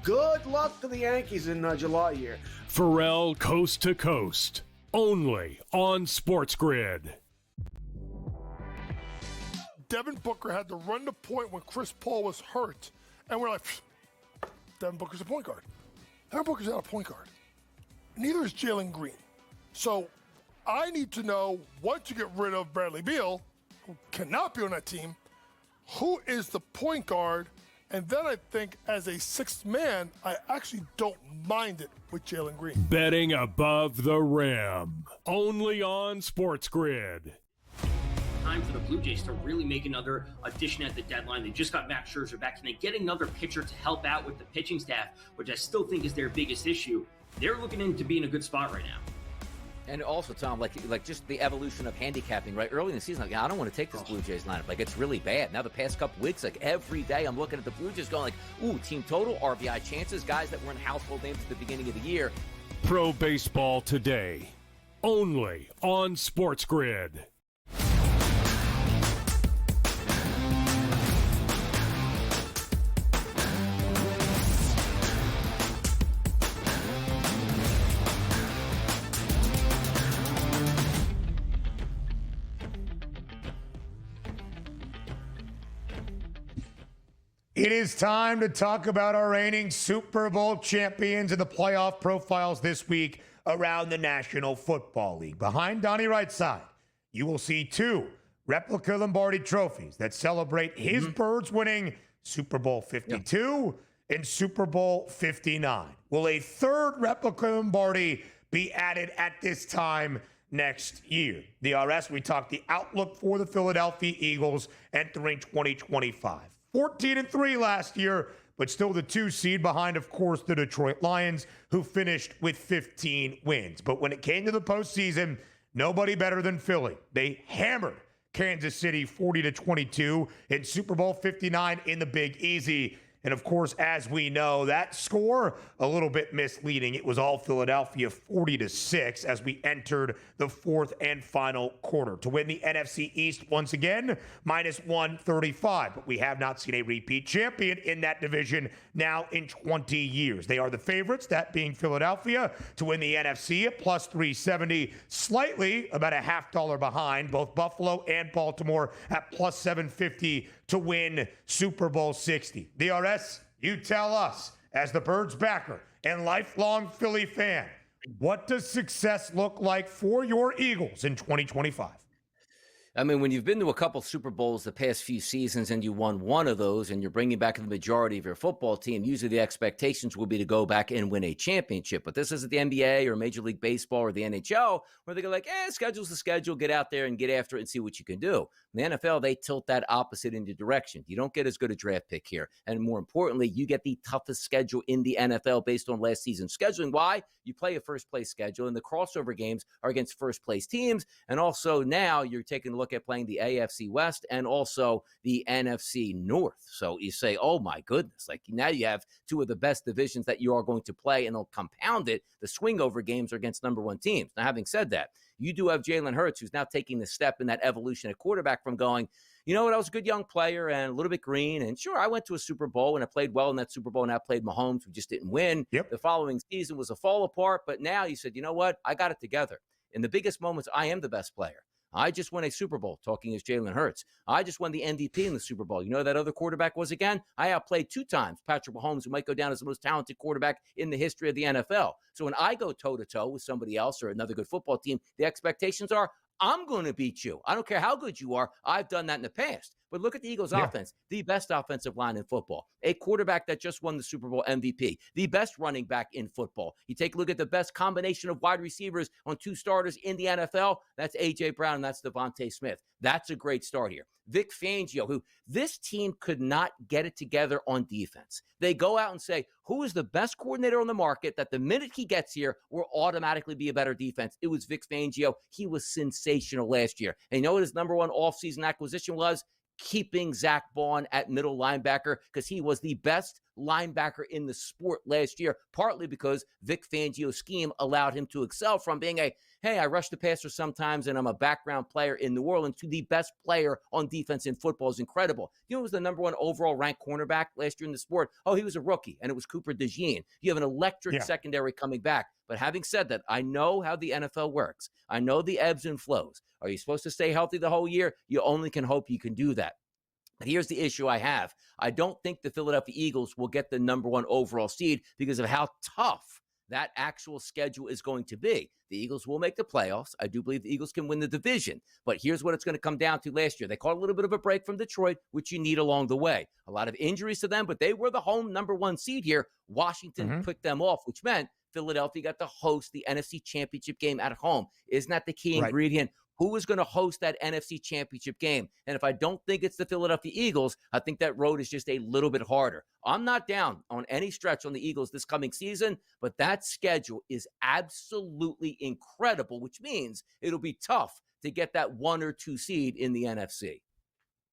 Good luck to the Yankees in July here. Pharrell Coast to Coast, only on SportsGrid. Devin Booker had to run the point when Chris Paul was hurt. And we're like, Devin Booker's a point guard. Devin Booker's not a point guard. Neither is Jalen Green. So I need to know, once you get rid of Bradley Beal, who cannot be on that team, who is the point guard? And then I think as a sixth man, I actually don't mind it with Jalen Green. Betting above the rim, only on SportsGrid. Time for the Blue Jays to really make another addition at the deadline. They just got Max Scherzer back. Can they get another pitcher to help out with the pitching staff, which I still think is their biggest issue? They're looking in to be in a good spot right now. And also, Tom, like just the evolution of handicapping, right? Early in the season, I don't want to take this Blue Jays lineup. It's really bad. Now, the past couple weeks, every day I'm looking at the Blue Jays going ooh, team total, RBI chances, guys that weren't household names at the beginning of the year. Pro Baseball Today, only on SportsGrid. It is time to talk about our reigning Super Bowl champions and the playoff profiles this week around the National Football League. Behind Donnie Rightside, you will see 2 replica Lombardi trophies that celebrate his Birds winning Super Bowl 52 and Super Bowl 59. Will a 3rd replica Lombardi be added at this time next year? The RS, we talked the outlook for the Philadelphia Eagles entering 2025. 14-3 last year, but still the 2 seed behind, of course, the Detroit Lions, who finished with 15 wins. But when it came to the postseason, nobody better than Philly. They hammered Kansas City 40-22 in Super Bowl 59 in the Big Easy. And of course, as we know, that score a little bit misleading. It was all Philadelphia 40-6 as we entered the 4th and final quarter. To win the NFC East once again, -135. But we have not seen a repeat champion in that division now in 20 years. They are the favorites, that being Philadelphia, to win the NFC at +370, slightly about a $0.50 behind both Buffalo and Baltimore at +750 to win Super Bowl 60. DRS, you tell us, as the Birds backer and lifelong Philly fan, what does success look like for your Eagles in 2025? I mean, when you've been to a couple Super Bowls the past few seasons and you won one of those and you're bringing back the majority of your football team, usually the expectations will be to go back and win a championship. But this isn't the NBA or Major League Baseball or the NHL where they go like, schedule's the schedule, get out there and get after it and see what you can do. In the NFL, they tilt that opposite into direction. You don't get as good a draft pick here. And more importantly, you get the toughest schedule in the NFL based on last season's scheduling. Why? You play a first-place schedule, and the crossover games are against first-place teams. And also now you're taking a look at playing the AFC West and also the NFC North. So you say, oh, my goodness. Like now you have 2 of the best divisions that you are going to play, and they'll compound it. The swing-over games are against number 1 teams. Now, having said that, you do have Jalen Hurts, who's now taking the step in that evolution at quarterback from going, you know what, I was a good young player and a little bit green. And sure, I went to a Super Bowl and I played well in that Super Bowl and I played Mahomes. We just didn't win. Yep. The following season was a fall apart. But now you said, you know what, I got it together. In the biggest moments, I am the best player. I just won a Super Bowl, talking as Jalen Hurts. I just won the MVP in the Super Bowl. You know who that other quarterback was again? I outplayed 2 times Patrick Mahomes, who might go down as the most talented quarterback in the history of the NFL. So when I go toe-to-toe with somebody else or another good football team, the expectations are, I'm going to beat you. I don't care how good you are. I've done that in the past. But look at the Eagles' offense, the best offensive line in football, a quarterback that just won the Super Bowl MVP, the best running back in football. You take a look at the best combination of wide receivers on 2 starters in the NFL. That's A.J. Brown and that's Devontae Smith. That's a great start here. Vic Fangio, who this team could not get it together on defense. They go out and say, who is the best coordinator on the market that the minute he gets here will automatically be a better defense? It was Vic Fangio. He was sensational last year. And you know what his number 1 offseason acquisition was? Keeping Zach Bond at middle linebacker, because he was the best linebacker in the sport last year, partly because Vic Fangio's scheme allowed him to excel from being hey, I rush the passer sometimes and I'm a background player in New Orleans, to the best player on defense in football. Is incredible. You know who was the number 1 overall ranked cornerback last year in the sport? Oh, he was a rookie, and it was Cooper DeJean. You have an electric secondary coming back. But having said that, I know how the NFL works. I know the ebbs and flows. Are you supposed to stay healthy the whole year? You only can hope you can do that. But here's the issue I have. I don't think the Philadelphia Eagles will get the number 1 overall seed because of how tough that actual schedule is going to be. The Eagles will make the playoffs. I do believe the Eagles can win the division. But here's what it's going to come down to last year. They caught a little bit of a break from Detroit, which you need along the way. A lot of injuries to them, but they were the home number 1 seed here. Washington picked them off, which meant Philadelphia got to host the NFC Championship game at home. Isn't that the key ingredient? Who is going to host that NFC Championship game? And if I don't think it's the Philadelphia Eagles, I think that road is just a little bit harder. I'm not down on any stretch on the Eagles this coming season, but that schedule is absolutely incredible, which means it'll be tough to get that 1 or 2 seed in the NFC.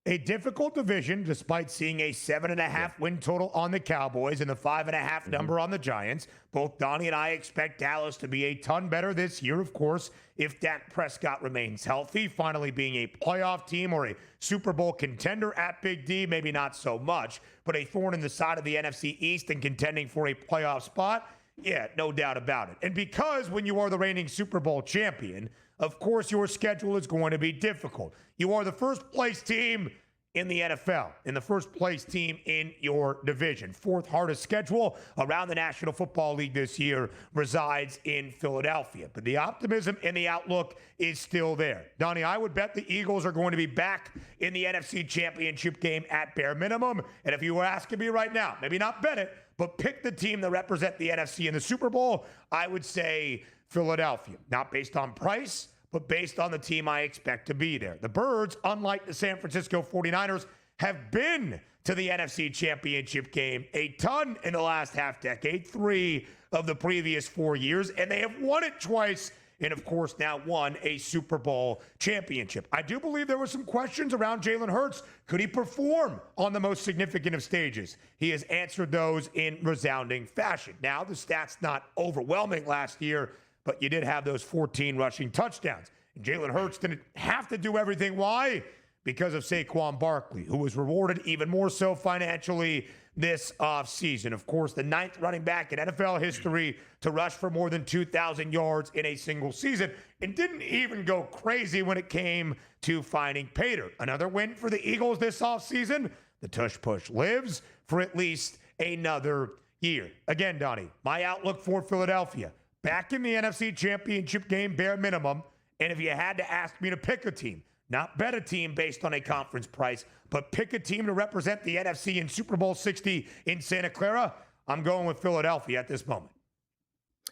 A difficult division, despite seeing a 7.5 win total on the Cowboys and the 5.5 number on the Giants. Both Donnie and I expect Dallas to be a ton better this year, of course, if Dak Prescott remains healthy. Finally being a playoff team or a Super Bowl contender at Big D, maybe not so much, but a thorn in the side of the NFC East and contending for a playoff spot. Yeah, no doubt about it. And because when you are the reigning Super Bowl champion, of course, your schedule is going to be difficult. You are the first place team in the NFL, in the first place team in your division. 4th hardest schedule around the National Football League this year resides in Philadelphia. But the optimism and the outlook is still there. Donnie, I would bet the Eagles are going to be back in the NFC Championship game at bare minimum. And if you were asking me right now, maybe not bet it, but pick the team that represent the NFC in the Super Bowl, I would say Philadelphia. Not based on price, but based on the team I expect to be there. The Birds, unlike the San Francisco 49ers, have been to the NFC Championship game a ton in the last half decade, 3 of the previous 4 years, and they have won it twice and, of course, now won a Super Bowl championship. I do believe there were some questions around Jalen Hurts. Could he perform on the most significant of stages? He has answered those in resounding fashion. Now, the stats not overwhelming last year, but you did have those 14 rushing touchdowns. And Jalen Hurts didn't have to do everything. Why? Because of Saquon Barkley, who was rewarded even more so financially this offseason. Of course, the 9th running back in NFL history to rush for more than 2,000 yards in a single season, and didn't even go crazy when it came to finding pay dirt. Another win for the Eagles this offseason. The tush-push lives for at least another year. Again, Donnie, my outlook for Philadelphia, back in the NFC Championship game, bare minimum. And if you had to ask me to pick a team, not bet a team based on a conference price, but pick a team to represent the NFC in Super Bowl 60 in Santa Clara, I'm going with Philadelphia at this moment.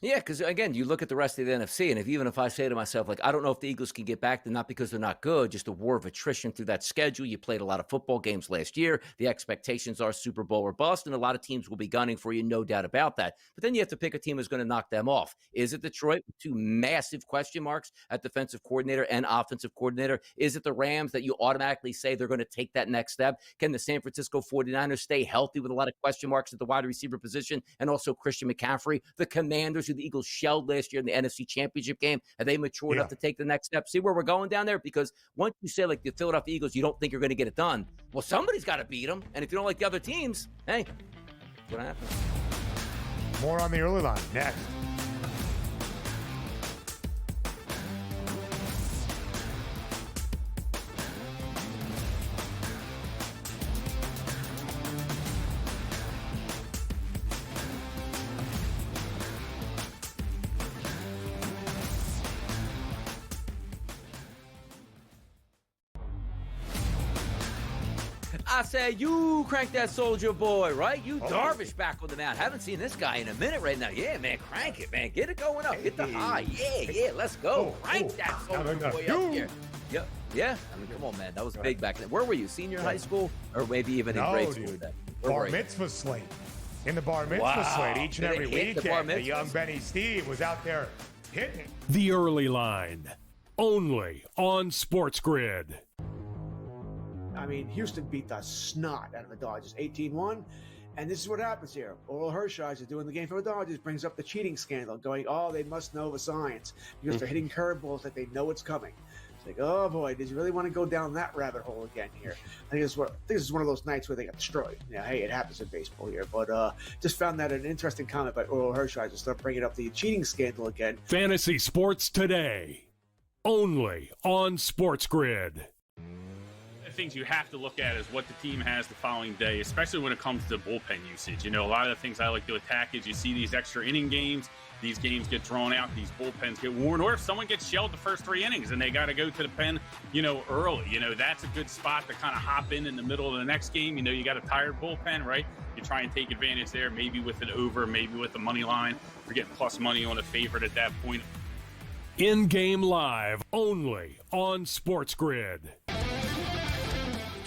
Yeah, because, again, you look at the rest of the NFC, and even if I say to myself, like, I don't know if the Eagles can get back, then not because they're not good, just a war of attrition through that schedule. You played a lot of football games last year. The expectations are Super Bowl or bust, and a lot of teams will be gunning for you, no doubt about that. But then you have to pick a team who's going to knock them off. Is it Detroit with 2 massive question marks at defensive coordinator and offensive coordinator? Is it the Rams that you automatically say they're going to take that next step? Can the San Francisco 49ers stay healthy with a lot of question marks at the wide receiver position and also Christian McCaffrey? The Commanders Steelers, who the Eagles shelled last year in the NFC Championship game, have they matured enough to take the next step? See where we're going down there? Because once you say, like, the Philadelphia Eagles, you don't think you're going to get it done. Well, somebody's got to beat them. And if you don't like the other teams, hey, what's going to happen? More on the early line next. I say, you crank that Soldier Boy, right? You Darvish back on the mound. Haven't seen this guy in a minute right now. Yeah, man, crank it, man. Get it going up. Get the high. Yeah, let's go. Crank that Soldier Boy up here. Yeah. I mean, come on, man. That was big back then. Where were you? Senior high school? Or maybe even in grade school? Dude. Bar mitzvah slate. In the bar mitzvah slate each and every weekend. The young Benny Steve was out there hitting it. The early line, only on SportsGrid. I mean, Houston beat the snot out of the Dodgers, 18-1. And this is what happens here. Oral Hershiser doing the game for the Dodgers brings up the cheating scandal, going, oh, they must know the science because they're hitting curveballs like they know it's coming. It's like, oh boy, did you really want to go down that rabbit hole again here? I think this is one of those nights where they got destroyed. Yeah, hey, it happens in baseball here. But just found that an interesting comment by Oral Hershiser. Start bringing up the cheating scandal again. Fantasy Sports Today, only on SportsGrid. Things you have to look at is what the team has the following day, especially when it comes to bullpen usage. You know, a lot of the things I like to attack is you see these extra inning games, these games get drawn out, these bullpens get worn, or if someone gets shelled the first 3 innings and they got to go to the pen, early, that's a good spot to kind of hop in the middle of the next game. You got a tired bullpen, right? You try and take advantage there, maybe with an over, maybe with the money line. You're getting plus money on a favorite at that point. In-game live, only on SportsGrid.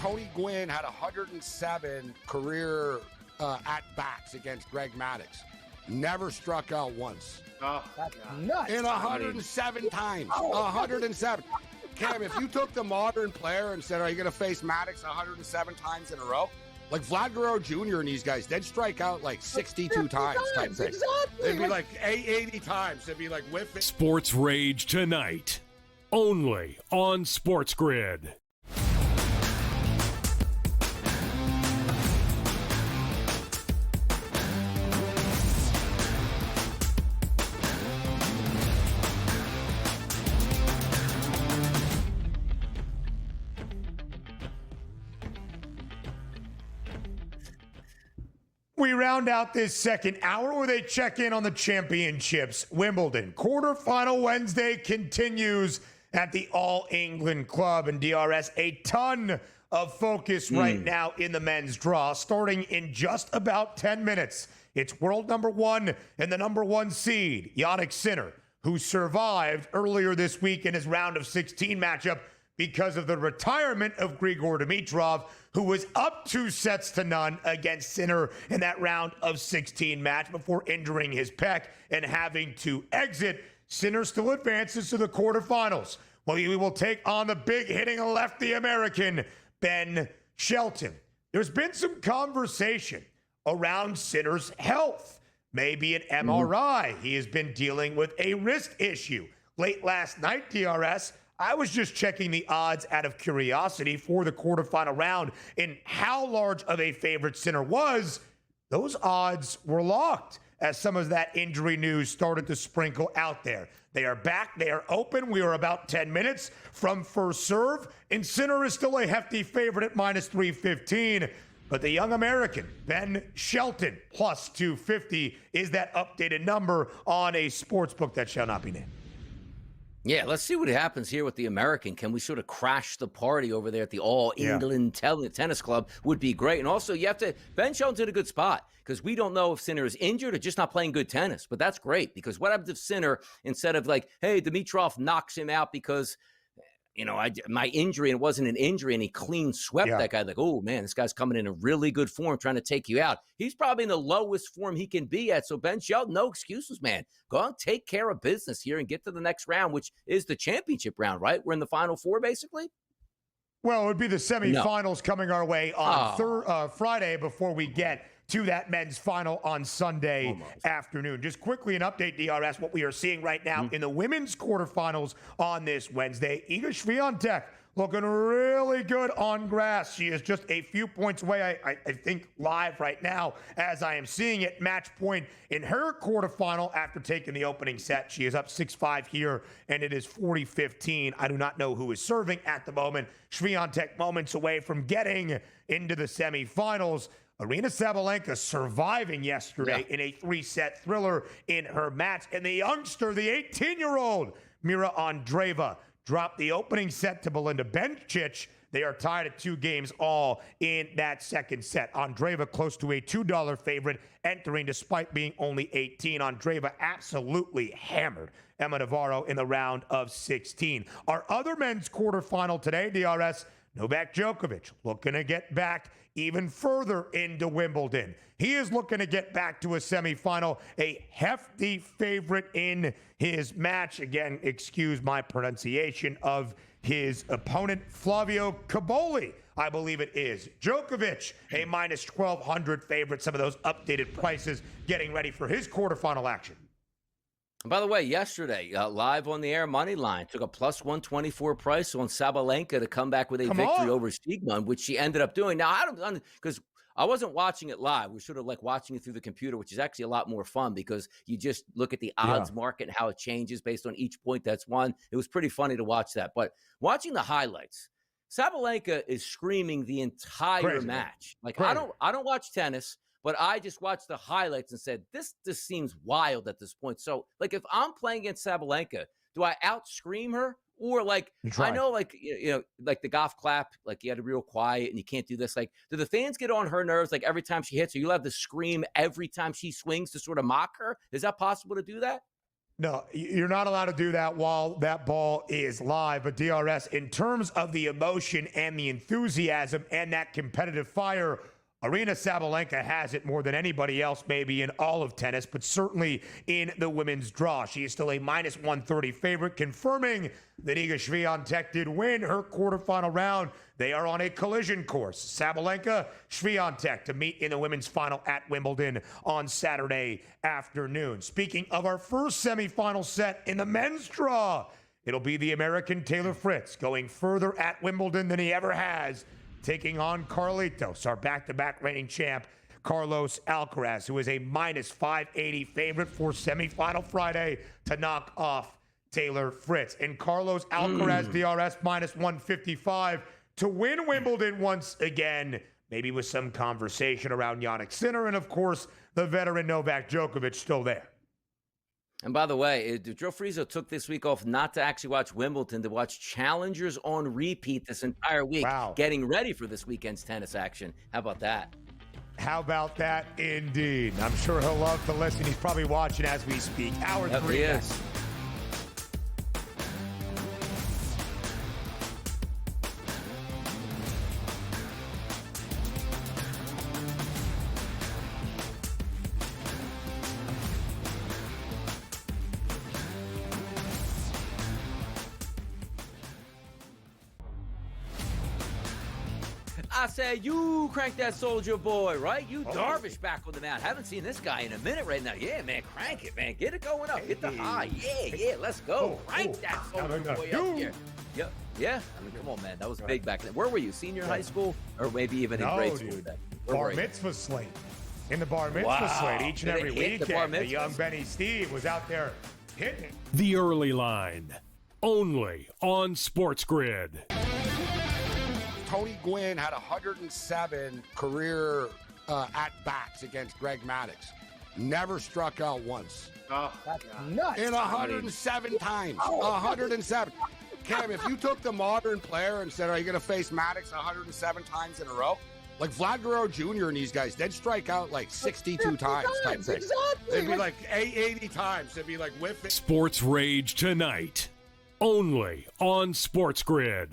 Tony Gwynn had 107 career at-bats against Greg Maddux. Never struck out once. Oh, that's nuts. In 107 times. 107. Cam, if you took the modern player and said, are you going to face Maddux 107 times in a row? Like Vlad Guerrero Jr. and these guys, they'd strike out like 62 times type thing. Exactly. It'd be like 80 times. It'd be like whiffing. Sports Rage tonight, only on SportsGrid. We round out this second hour with a check-in on the championships. Wimbledon quarterfinal Wednesday continues at the All England Club and DRS. A ton of focus right now in the men's draw, starting in just about 10 minutes. It's world number 1 and the number 1 seed, Jannik Sinner, who survived earlier this week in his round of 16 matchup because of the retirement of Grigor Dimitrov, who was up 2-0 against Sinner in that round of 16 match before injuring his pec and having to exit. Sinner still advances to the quarterfinals. Well, he will take on the big hitting lefty American, Ben Shelton. There's been some conversation around Sinner's health. Maybe an MRI. He has been dealing with a wrist issue. Late last night, DRS, I was just checking the odds out of curiosity for the quarterfinal round and how large of a favorite Sinner was. Those odds were locked as some of that injury news started to sprinkle out there. They are back. They are open. We are about 10 minutes from first serve, and Sinner is still a hefty favorite at minus 315. But the young American, Ben Shelton, plus 250 is that updated number on a sports book that shall not be named. Yeah, let's see what happens here with the American. Can we sort of crash the party over there at the All England Tennis Club? Would be great. And also, Ben Shelton's in a good spot because we don't know if Sinner is injured or just not playing good tennis. But that's great because what happens if Sinner, instead of like, hey, Dimitrov knocks him out because, my injury, and it wasn't an injury, and he clean swept that guy. Like, oh, man, this guy's coming in a really good form trying to take you out. He's probably in the lowest form he can be at. So Ben Shelton, no excuses, man. Go out and take care of business here and get to the next round, which is the championship round, right? We're in the Final Four, basically? Well, it would be the semifinals coming our way on Friday before we get to that men's final on Sunday afternoon. Just quickly an update, DRS, what we are seeing right now in the women's quarterfinals on this Wednesday. Iga Swiatek looking really good on grass. She is just a few points away, I think, live right now as I am seeing it. Match point in her quarterfinal after taking the opening set. She is up 6-5 here, and it is 40-15. I do not know who is serving at the moment. Swiatek moments away from getting into the semifinals. Aryna Sabalenka surviving yesterday in a 3-set thriller in her match. And the youngster, the 18-year-old, Mira Andreeva, dropped the opening set to Belinda Bencic. They are tied at 2 games all in that second set. Andreeva close to a $2 favorite entering despite being only 18. Andreeva absolutely hammered Emma Navarro in the round of 16. Our other men's quarterfinal today, DRS, Novak Djokovic looking to get back even further into Wimbledon. He is looking to get back to a semifinal, a hefty favorite in his match. Again, excuse my pronunciation of his opponent, Flavio Caboli, I believe it is. Djokovic, a minus 1,200 favorite. Some of those updated prices getting ready for his quarterfinal action. By the way, yesterday, live on the air money line, took a plus 124 price on Sabalenka to come back with a victory over Siegmund, which she ended up doing. Now, I don't, because I wasn't watching it live. We're sort of like watching it through the computer, which is actually a lot more fun because you just look at the odds market and how it changes based on each point that's won. It was pretty funny to watch that. But watching the highlights, Sabalenka is screaming the entire match. Like, I don't watch tennis, but I just watched the highlights and said, this just seems wild at this point. So, like, if I'm playing against Sabalenka, do I out-scream her? Or, like, I know, like, you know, like the golf clap, like, you had to be real quiet and you can't do this. Like, do the fans get on her nerves, like, every time she hits her? You'll have to scream every time she swings to sort of mock her? Is that possible to do that? No, you're not allowed to do that while that ball is live. But DRS, in terms of the emotion and the enthusiasm and that competitive fire, Aryna Sabalenka has it more than anybody else, maybe in all of tennis, but certainly in the women's draw. She is still a minus 130 favorite, confirming that Iga Swiatek did win her quarterfinal round. They are on a collision course. Sabalenka, Swiatek to meet in the women's final at Wimbledon on Saturday afternoon. Speaking of our first semifinal set in the men's draw, it'll be the American Taylor Fritz going further at Wimbledon than he ever has, taking on Carlitos, our back-to-back reigning champ, Carlos Alcaraz, who is a minus 580 favorite for semifinal Friday to knock off Taylor Fritz. And Carlos Alcaraz, DRS, minus 155 to win Wimbledon once again, maybe with some conversation around Jannik Sinner, and of course, the veteran Novak Djokovic still there. And by the way, Joe Frizo took this week off not to actually watch Wimbledon, to watch Challengers on repeat this entire week, getting ready for this weekend's tennis action. How about that? How about that, indeed? I'm sure he'll love to listen. He's probably watching as we speak. Hour 3. He is. I say, you crank that Soldier Boy, right? You Darvish back on the mound. Haven't seen this guy in a minute right now. Yeah, man, crank it, man. Get it going up. Hit the high. Yeah, let's go. Crank that Soldier Boy up here. Yeah. I mean, come on, man. That was big back then. Where were you? Senior high school? Or maybe even in grade school then? Bar mitzvah slate. In the bar mitzvah slate each and every weekend. The young Benny Steve was out there hitting it. The early line, only on SportsGrid. Tony Gwynn had 107 career at-bats against Greg Maddux. Never struck out once. Oh, that's nuts. In 107 times. 107. Cam, if you took the modern player and said, are you going to face Maddux 107 times in a row? Like Vlad Guerrero Jr. and these guys, they'd strike out like 62 times type thing. Exactly. They'd be like 80 times. They'd be like whiffing. Sports Rage tonight, only on SportsGrid.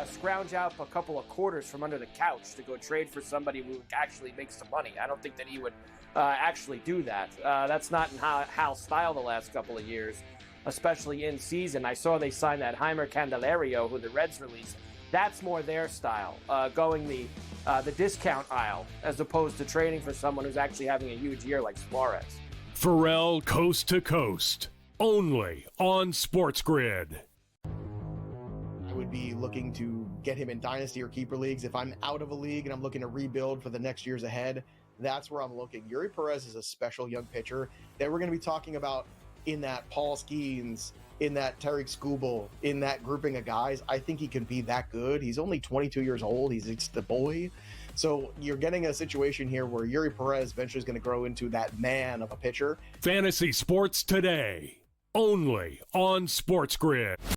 Scrounge out a couple of quarters from under the couch to go trade for somebody who actually makes some money. I don't think that he would actually do that. That's not in Hal's style the last couple of years, especially in season. I saw they signed that Heimer Candelario, who the Reds released. That's more their style, going the the discount aisle as opposed to trading for someone who's actually having a huge year like Suarez. Pharrell Coast to Coast, only on SportsGrid. I would be looking to get him in dynasty or keeper leagues. If I'm out of a league and I'm looking to rebuild for the next years ahead, that's where I'm looking. Yuri Perez is a special young pitcher that we're going to be talking about in that Paul Skeens, in that Tariq Skubal, in that grouping of guys. I think he can be that good. He's only 22 years old. He's the boy. So you're getting a situation here where Yuri Perez eventually is going to grow into that man of a pitcher. Fantasy Sports Today, only on SportsGrid.